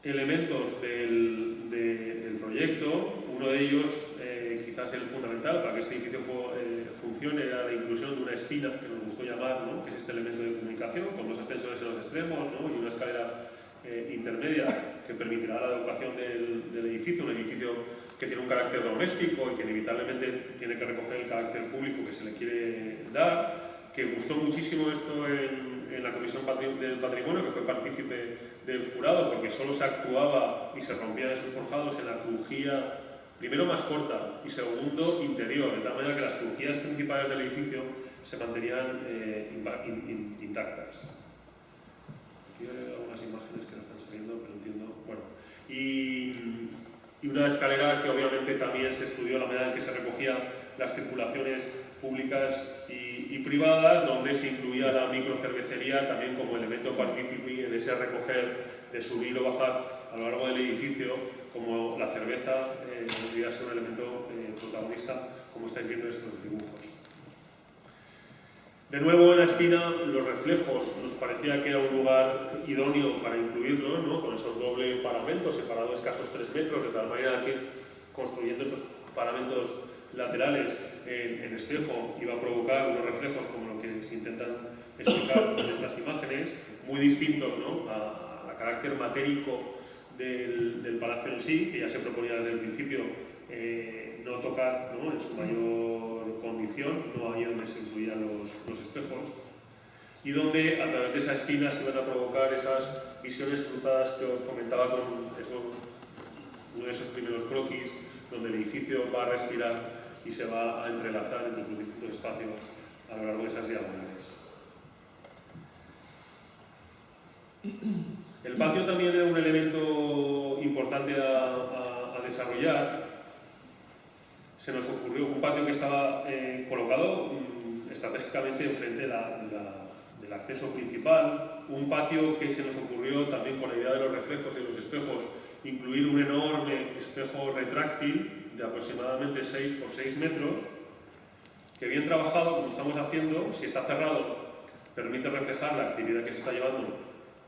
elementos del proyecto, uno de ellos, quizás el fundamental para que este edificio funcione, era la inclusión de una espina, que nos gustó llamar, ¿no? Que es este elemento de comunicación, con dos ascensores en los extremos, ¿no? Y una escalera intermedia que permitirá la adecuación del edificio, un edificio que tiene un carácter doméstico y que inevitablemente tiene que recoger el carácter público que se le quiere dar, que gustó muchísimo esto en la Comisión del Patrimonio, que fue partícipe del jurado, porque solo se actuaba y se rompían esos forjados en la crujía, primero más corta y segundo interior, de tal manera que las crujías principales del edificio se mantenían intactas. Aquí hay algunas imágenes que no están saliendo, pero entiendo. Bueno, y una escalera que obviamente también se estudió la manera en que se recogían las circulaciones públicas y privadas, donde se incluía la microcervecería también como elemento partícipe en ese recoger de subir o bajar a lo largo del edificio, como la cerveza debería ser un elemento protagonista, como estáis viendo en estos dibujos. De nuevo, en la esquina, los reflejos, nos parecía que era un lugar idóneo para incluirlos, ¿no? Con esos doble paramentos separados escasos 3 metros, de tal manera que construyendo esos paramentos laterales en espejo iba a provocar unos reflejos como lo que se intentan explicar en estas imágenes, muy distintos, ¿no? al carácter matérico del palacio en sí, que ya se proponía desde el principio no tocar, ¿no? En su mayor condición, no ahí donde se incluían los espejos, y donde a través de esa esquina se van a provocar esas visiones cruzadas que os comentaba con uno de esos primeros croquis, donde el edificio va a respirar y se va a entrelazar entre sus distintos espacios a lo largo de esas diagonales. El patio también era un elemento importante a desarrollar. Se nos ocurrió un patio que estaba colocado estratégicamente enfrente del acceso principal, un patio que se nos ocurrió también con la idea de los reflejos y los espejos, incluir un enorme espejo retráctil de aproximadamente 6 por 6 metros, que bien trabajado, como estamos haciendo, si está cerrado, permite reflejar la actividad que se está llevando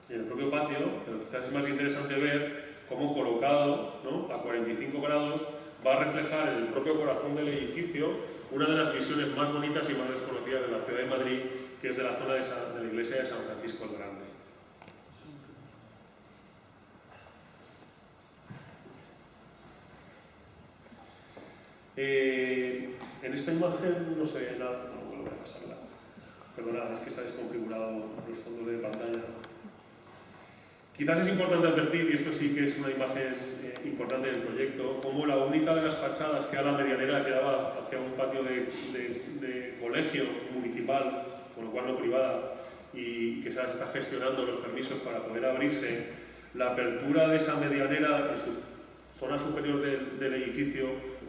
en el propio patio, pero quizás es más interesante ver cómo colocado, ¿no?, a 45 grados va a reflejar en el propio corazón del edificio una de las visiones más bonitas y más desconocidas de la ciudad de Madrid, que es de la zona de la iglesia de San Francisco el Grande. En esta imagen, no sé, no vuelvo a pasarla. Perdonad, es que está desconfigurado los fondos de pantalla. Quizás es importante advertir, y esto sí que es una imagen importante del proyecto, como la única de las fachadas que a la medianera que daba hacia un patio de colegio municipal, con lo cual no privada, y que se está gestionando los permisos para poder abrirse, la apertura de esa medianera en su zona superior del edificio,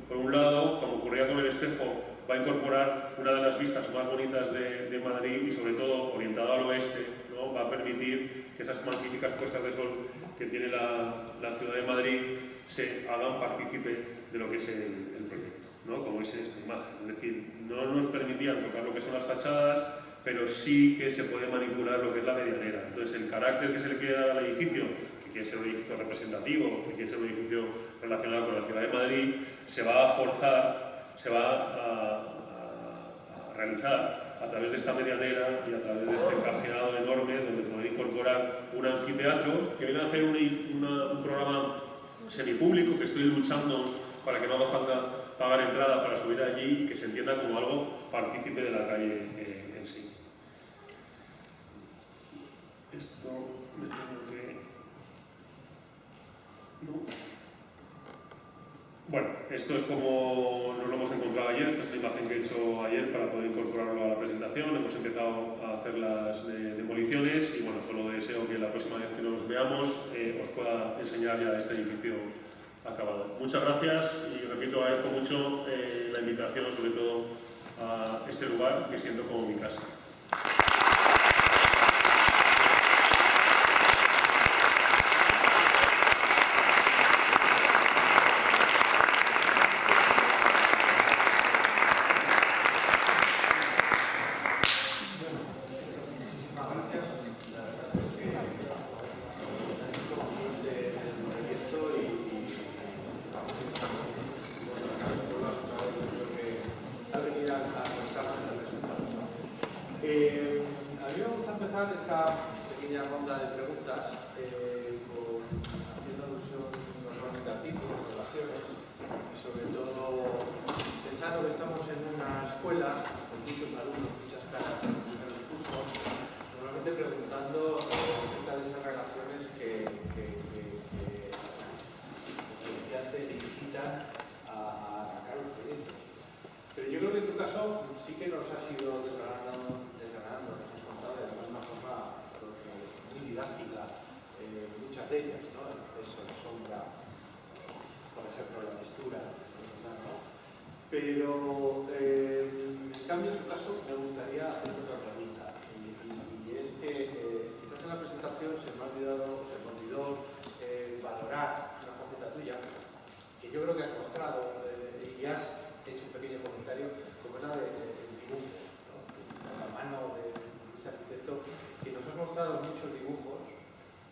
por un lado, como ocurría con el espejo, va a incorporar una de las vistas más bonitas de Madrid y sobre todo orientada al oeste, ¿no? Va a permitir que esas magníficas puestas de sol que tiene la ciudad de Madrid se hagan partícipe de lo que es el proyecto, ¿no?, como es esta imagen. Es decir, no nos permitían tocar lo que son las fachadas, pero sí que se puede manipular lo que es la medianera. Entonces, el carácter que se le quiere dar al edificio, que quiere ser un edificio representativo, que quiere ser un edificio relacionado con la ciudad de Madrid, se va a forzar, se va a realizar a través de esta medianera y a través de este encajeado enorme, donde poder incorporar un anfiteatro que viene a hacer un programa semipúblico, que estoy luchando para que no haga falta pagar entrada para subir allí y que se entienda como algo partícipe de la calle en sí. Esto me tengo que... ¿no? Bueno, esto es como nos lo hemos encontrado ayer. Esta es la imagen que he hecho ayer para poder incorporarlo a la presentación. Hemos empezado a hacer las demoliciones y bueno, solo deseo que la próxima vez que nos veamos os pueda enseñar ya este edificio acabado. Muchas gracias y repito, agradezco mucho la invitación, sobre todo a este lugar que siento como mi casa. Esta pequeña ronda de preguntas haciendo alusión normalmente a títulos, relaciones y sobre todo pensando que estamos en una escuela con muchos alumnos, muchas caras, muchos cursos, normalmente preguntando acerca de esas relaciones que los estudiantes necesitan a atacar los proyectos. Pero yo creo que en tu caso sí que nos has ido desgranando, nos has contado de además una forma muy didáctica, muchas de ellas, ¿no? El peso, la sombra, por ejemplo, la textura, ¿no? Pero en cambio en tu caso me gustaría hacer otra pregunta y es que quizás en la presentación se me olvidó valorar una faceta tuya que yo creo que has mostrado y has hecho un pequeño comentario como es la del dibujo, ¿no? La mano de ese arquitecto, que nos has mostrado muchos dibujos,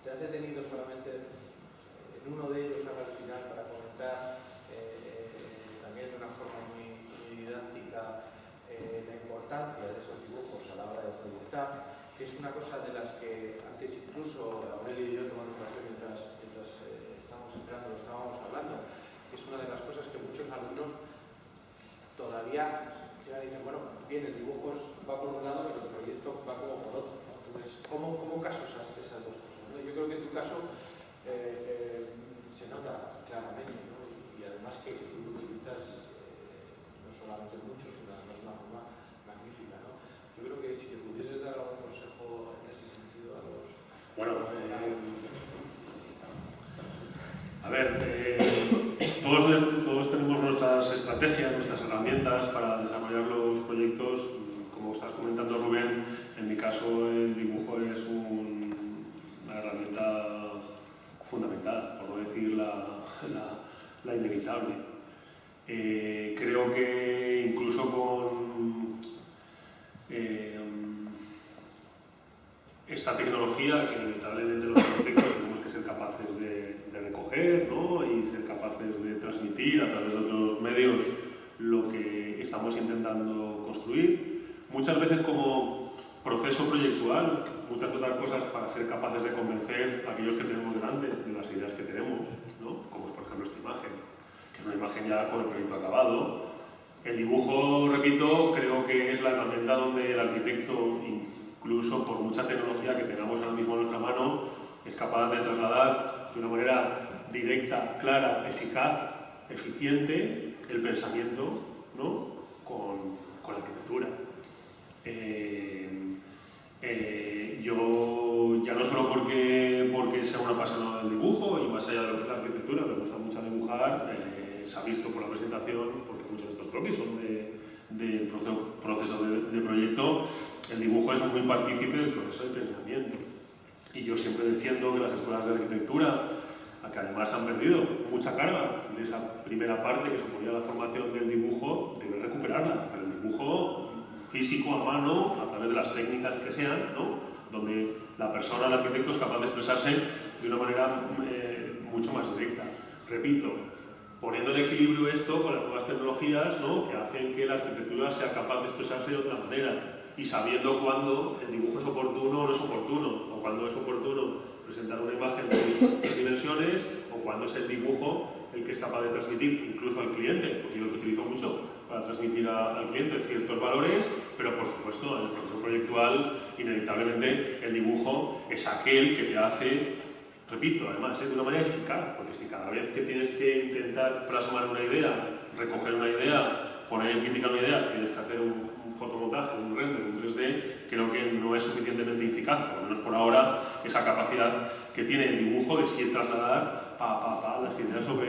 te has detenido solamente en uno de ellos ahora al final para comentar también de una forma muy didáctica la importancia de esos dibujos a la hora de proyectar, que es una cosa de las que antes incluso Aurelio y yo tomamos café mientras estábamos entrando, estábamos hablando, que es una de las cosas que muchos alumnos todavía ya dicen, bueno, bien, el dibujo va por un lado, pero el proyecto va como por otro, ¿no? Entonces, ¿cómo casas esas dos cosas, ¿no? Yo creo que en tu caso se nota claramente, ¿no? Y además que tú utilizas no solamente mucho, sino además de una forma magnífica, ¿no? Yo creo que si le pudieses dar algún consejo en ese sentido a los... Bueno, a ver, todos tenemos nuestras estrategias, nuestras herramientas para desarrollar los proyectos. Como estás comentando, Rubén, en mi caso el dibujo es una herramienta fundamental, por no decir la inevitable. Creo que incluso tecnología que inevitablemente los arquitectos tenemos que ser capaces de recoger, ¿no? Y ser capaces de transmitir a través de otros medios lo que estamos intentando construir. Muchas veces como proceso proyectual, muchas otras cosas para ser capaces de convencer a aquellos que tenemos delante de las ideas que tenemos, ¿no? Como es por ejemplo esta imagen, que es una imagen ya con el proyecto acabado. El dibujo, repito, creo que es la herramienta donde el arquitecto, incluso por mucha tecnología que tengamos ahora mismo en nuestra mano, es capaz de trasladar de una manera directa, clara, eficaz, eficiente el pensamiento, ¿no? con arquitectura. Yo ya no solo porque sea una apasionada del dibujo y más allá de lo que es la arquitectura, me gusta mucho dibujar, se ha visto por la presentación, porque muchos de estos bloques son del proceso de proyecto, el dibujo es muy partícipe del proceso de pensamiento. Y yo siempre defiendo que las escuelas de arquitectura, que además han perdido mucha carga de esa primera parte que suponía la formación del dibujo, deben recuperarla, pero el dibujo físico, a mano, a través de las técnicas que sean, ¿no? Donde la persona, el arquitecto, es capaz de expresarse de una manera mucho más directa. Repito, poniendo en equilibrio esto con las nuevas tecnologías, ¿no? Que hacen que la arquitectura sea capaz de expresarse de otra manera y sabiendo cuándo el dibujo es oportuno o no es oportuno, o cuándo es oportuno presentar una imagen de 3 dimensiones o cuándo es el dibujo el que es capaz de transmitir incluso al cliente, porque yo los utilizo mucho para transmitir al cliente ciertos valores, pero por supuesto en el proceso proyectual inevitablemente el dibujo es aquel que te hace, repito, además, de una manera eficaz, porque si cada vez que tienes que intentar plasmar una idea, recoger una idea, poner en crítica una idea, tienes que hacer un fotomontaje, un render, un 3D, creo que no es suficientemente eficaz, por lo menos por ahora, esa capacidad que tiene el dibujo de sí trasladar las ideas sobre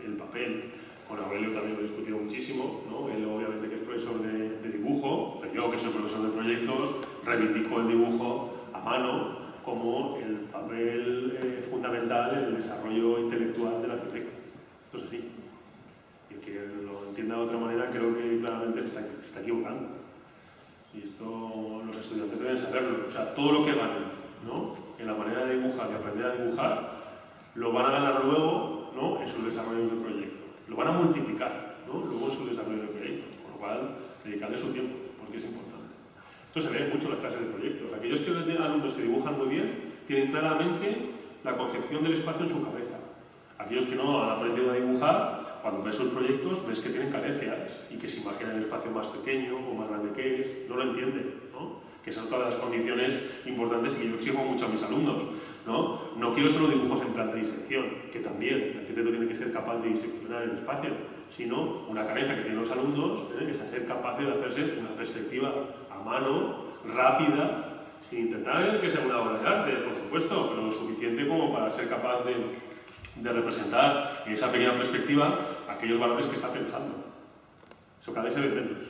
el papel. Con Aurelio también lo he discutido muchísimo, ¿no? Él obviamente que es profesor de dibujo, pero yo que soy profesor de proyectos, reivindico el dibujo a mano como el papel fundamental en el desarrollo intelectual del arquitecto. Esto es así. Y el que lo entienda de otra manera creo que claramente se está equivocando. Y esto los estudiantes deben saberlo. O sea, todo lo que ganen, ¿no? En la manera de dibujar, de aprender a dibujar, lo van a ganar luego, ¿no? En sus desarrollos de proyecto. Lo van a multiplicar, ¿no? Luego en su desarrollo de proyecto. Con lo cual, dedicarle su tiempo, porque es importante. Esto se ve mucho en las clases de proyectos. Aquellos alumnos que dibujan muy bien tienen claramente la concepción del espacio en su cabeza. Aquellos que no han aprendido a dibujar, cuando ves sus proyectos, ves que tienen carencias y que se imaginan el espacio más pequeño o más grande que es, no lo entienden, ¿no? Que son todas las condiciones importantes y que yo exijo mucho a mis alumnos, ¿no? No quiero solo dibujos en plan de disección, que también el arquitecto tiene que ser capaz de diseccionar el espacio, sino una carencia que tienen los alumnos, que es ser capaces de hacerse una perspectiva a mano, rápida, sin intentar que sea una obra de arte, por supuesto, pero lo suficiente como para ser capaz de representar en esa pequeña perspectiva aquellos valores que está pensando. Eso cada vez se ve menos.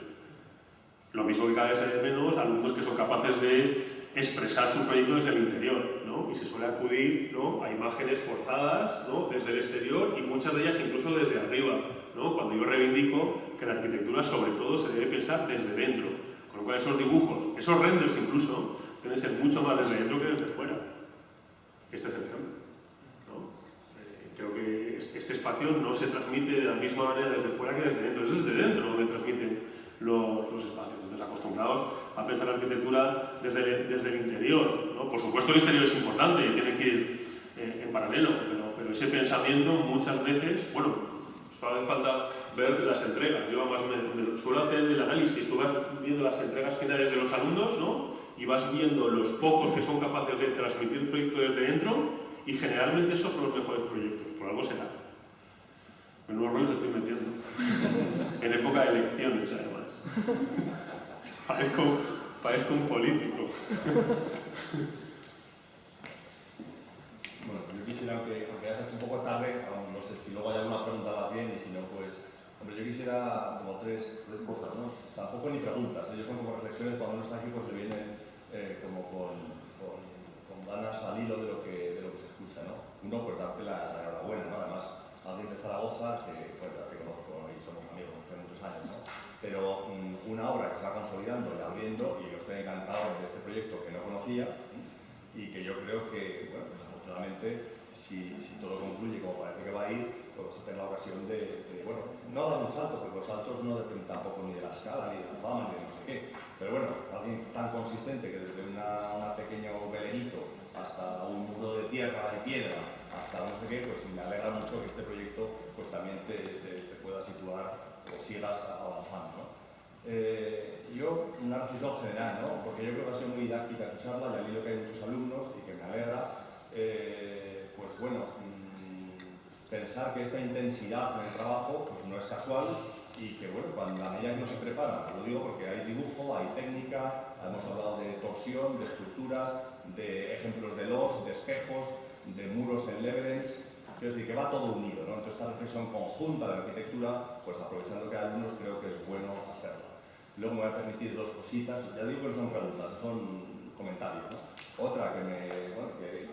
Lo mismo que cada vez se ve menos alumnos que son capaces de expresar su proyecto desde el interior, ¿no? Y se suele acudir, ¿no? A imágenes forzadas, ¿no? Desde el exterior y muchas de ellas incluso desde arriba, ¿no? Cuando yo reivindico que la arquitectura sobre todo se debe pensar desde dentro, con lo cual esos dibujos, esos renders incluso, deben ser mucho más desde dentro que desde fuera. Este es el ejemplo, ¿no? Creo que este espacio no se transmite de la misma manera desde fuera que desde dentro, es desde dentro donde transmiten los espacios. Entonces, acostumbrados a pensar la arquitectura desde el interior, ¿no? Por supuesto, el exterior es importante y tiene que ir en paralelo, pero ese pensamiento muchas veces, bueno, solo hace falta ver las entregas. Yo además me suelo hacer el análisis, tú vas viendo las entregas finales de los alumnos, ¿no? Y vas viendo los pocos que son capaces de transmitir el proyecto desde dentro y generalmente esos son los mejores proyectos, por algo será. Menudos rollos estoy metiendo. En época de elecciones, además. Parezco un político. Bueno, yo quisiera, aunque ya se ha hecho un poco tarde, no sé si luego hay alguna pregunta más bien y si no, pues... Hombre, yo quisiera como tres cosas, ¿no? Tampoco ni preguntas, ellos son como reflexiones, cuando uno está aquí pues le vienen como con ganas al hilo de lo que se escucha, ¿no? Uno, pues darte la enhorabuena, ¿no? Además, alguien de Zaragoza, que bueno, ya te conozco y somos amigos hace muchos años, ¿no? Pero una obra que se va consolidando y abriendo, y yo estoy encantado de este proyecto que no conocía, y que yo creo que, bueno, pues afortunadamente, si todo concluye como parece que va a ir, pues vas a tener la ocasión de bueno, no dar un salto, porque los saltos no dependen tampoco ni de la escala, ni de la fama, ni de no sé qué. Pero bueno, alguien tan consistente que desde un pequeño belenito hasta un muro de tierra y piedra, hasta no sé qué, pues me alegra mucho que este proyecto pues también te pueda situar o sigas avanzando, ¿no? Yo, una reflexión general, ¿no? Porque yo creo que ha sido muy didáctica tu charla, y a mí lo que hay muchos alumnos y que me alegra, pues bueno, pensar que esta intensidad en el trabajo pues no es casual y que, bueno, cuando la medida que no se prepara, lo digo porque hay dibujo, hay técnica, hemos hablado de torsión, de estructuras, de ejemplos de de espejos, de muros en leverage, quiero decir que va todo unido, ¿no? Entonces, esta reflexión conjunta de la arquitectura, pues aprovechando que hay alumnos, creo que es bueno hacerla. Luego me voy a permitir dos cositas, ya digo que no son preguntas, son comentarios, ¿no? Otra que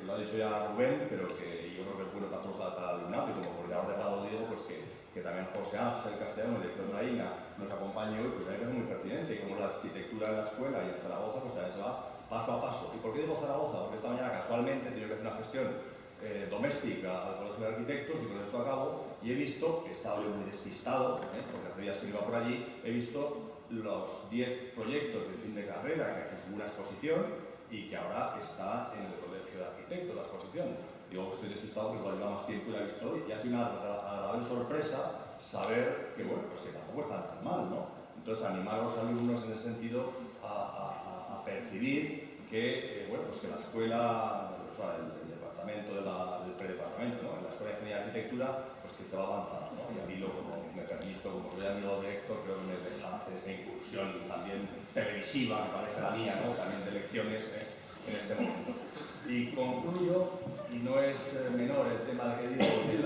lo ha dicho ya Rubén, pero que yo creo que es bueno para todos el alumnado, y como coordinador de grado digo, pues que también José Ángel Castellano, el director de la INA, nos acompañe hoy, pues a mí me parece muy pertinente, y como la arquitectura en la escuela y en Zaragoza, pues también se va paso a paso. ¿Y por qué digo Zaragoza? Porque esta mañana casualmente he tenido que hacer una gestión doméstica al Colegio de Arquitectos, y con esto acabo, y he visto, que estaba yo muy despistado, porque hace días que iba por allí, he visto los 10 proyectos de fin de carrera, que es una exposición, y que ahora está en el Colegio de Arquitectos, la exposición. Digo, estoy despistado porque lo lleva más tiempo y la he visto hoy, y ha sido una agradable sorpresa saber que, bueno, pues que tampoco está tan mal, ¿no? Entonces, animar a los alumnos en el sentido a percibir que, bueno, pues que la escuela, o sea, el departamento del predepartamento, ¿no? En la Escuela de Ingeniería y Arquitectura, pues que se va avanzando, ¿no? Y a mí, como me permito, como soy amigo de Héctor, creo que me deja hacer esa incursión también televisiva, me parece la mía, ¿no? También de lecciones en este momento. Y concluyo, y no es menor el tema que digo de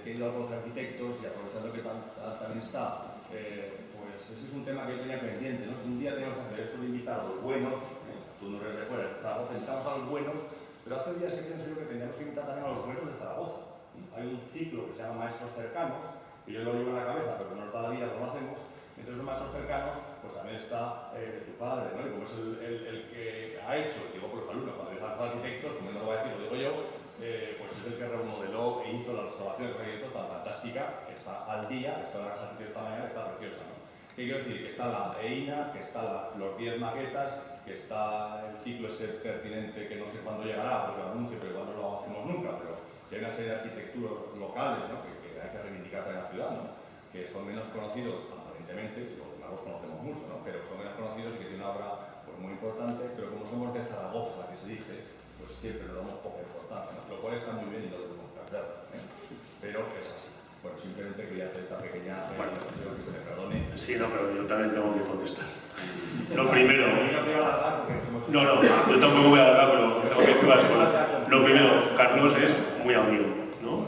que he ido a los arquitectos, y aprovechando que también está, pues ese es un tema que yo tenía pendiente, ¿no? Si un día tenemos que hacer esto de invitar a los buenos, tú no eres de fuera, de Zaragoza, invitamos a los buenos, pero hace días que pienso yo que tendríamos que invitar también a los buenos de Zaragoza. Hay un ciclo que se llama Maestros Cercanos, que yo lo llevo en la cabeza, pero no toda la vida lo hacemos. Entonces, los maestros cercanos, pues también está tu padre, ¿no? Y como es el que ha hecho, digo por los alumnos, cuando yo trabajo arquitectos, como no lo voy a decir, lo digo yo, pues es el que remodeló e hizo la restauración de proyectos tan fantástica, que está al día, que está en la casa de esta mañana, que está preciosa, ¿no? ¿Qué quiero decir? Que está la EINA, que está los 10 maquetas, que está el ciclo ese pertinente que no sé cuándo llegará, porque lo anuncio, pero igual no lo hacemos nunca, pero que hay una serie de arquitecturas locales, ¿no? que hay que reivindicar en la ciudad, ¿no? Que son menos conocidos aparentemente, los demás los conocemos mucho, ¿no? Pero son menos conocidos y que tienen una obra pues, muy importante, pero como somos de Zaragoza, que se dice, pues siempre le damos poca importancia, ¿no? Lo cual está muy bien y no debemos perder, pero es así. Bueno, simplemente quería hacer esta pequeña reflexión, que se me perdone. Sí, no, pero yo también tengo que contestar. Lo primero... No, yo tampoco voy a alargar, pero tengo que jugar con... Lo primero, Carlos es muy amigo, ¿no?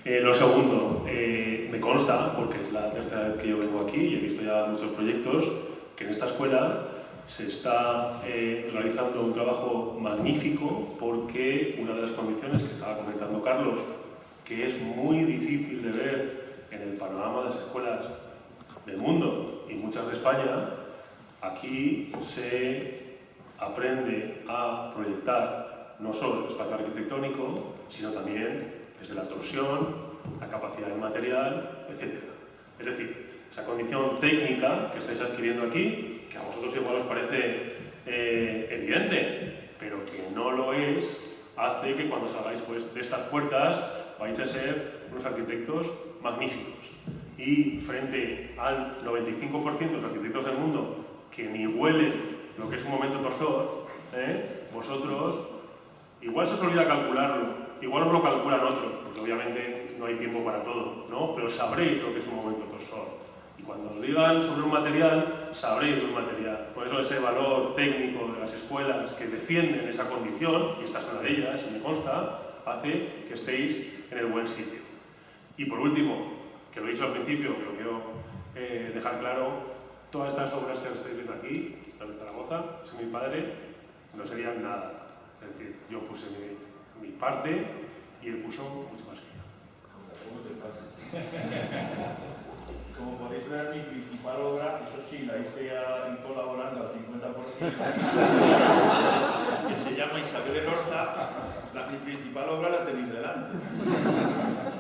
Lo segundo, me consta, porque es la tercera vez que yo vengo aquí y he visto ya muchos proyectos, que en esta escuela se está realizando un trabajo magnífico, porque una de las condiciones que estaba comentando Carlos, que es muy difícil de ver en el panorama de las escuelas del mundo y muchas de España, aquí se aprende a proyectar no solo el espacio arquitectónico, sino también desde la torsión, la capacidad del material, etc. Es decir, esa condición técnica que estáis adquiriendo aquí, que a vosotros igual os parece evidente, pero que no lo es, hace que cuando salgáis pues, de estas puertas vais a ser unos arquitectos magníficos. Y frente al 95% de los arquitectos del mundo que ni huelen lo que es un momento torsor, vosotros igual se os olvida calcularlo, igual os lo calculan otros, porque obviamente no hay tiempo para todo, ¿no? Pero sabréis lo que es un momento torsor. Y cuando os digan sobre un material, sabréis de un material. Por eso ese valor técnico de las escuelas que defienden esa condición, y esta es una de ellas, y me consta, hace que estéis en el buen sitio. Y por último, que lo he dicho al principio, pero quiero dejar claro, todas estas obras que estáis viendo aquí, las de Zaragoza, sin mi padre, no serían nada. Es decir, yo puse mi parte y él puso mucho más que yo. Como podéis ver, mi principal obra, eso sí, la hice ya colaborando al 50%, que se mi principal obra la tenéis delante.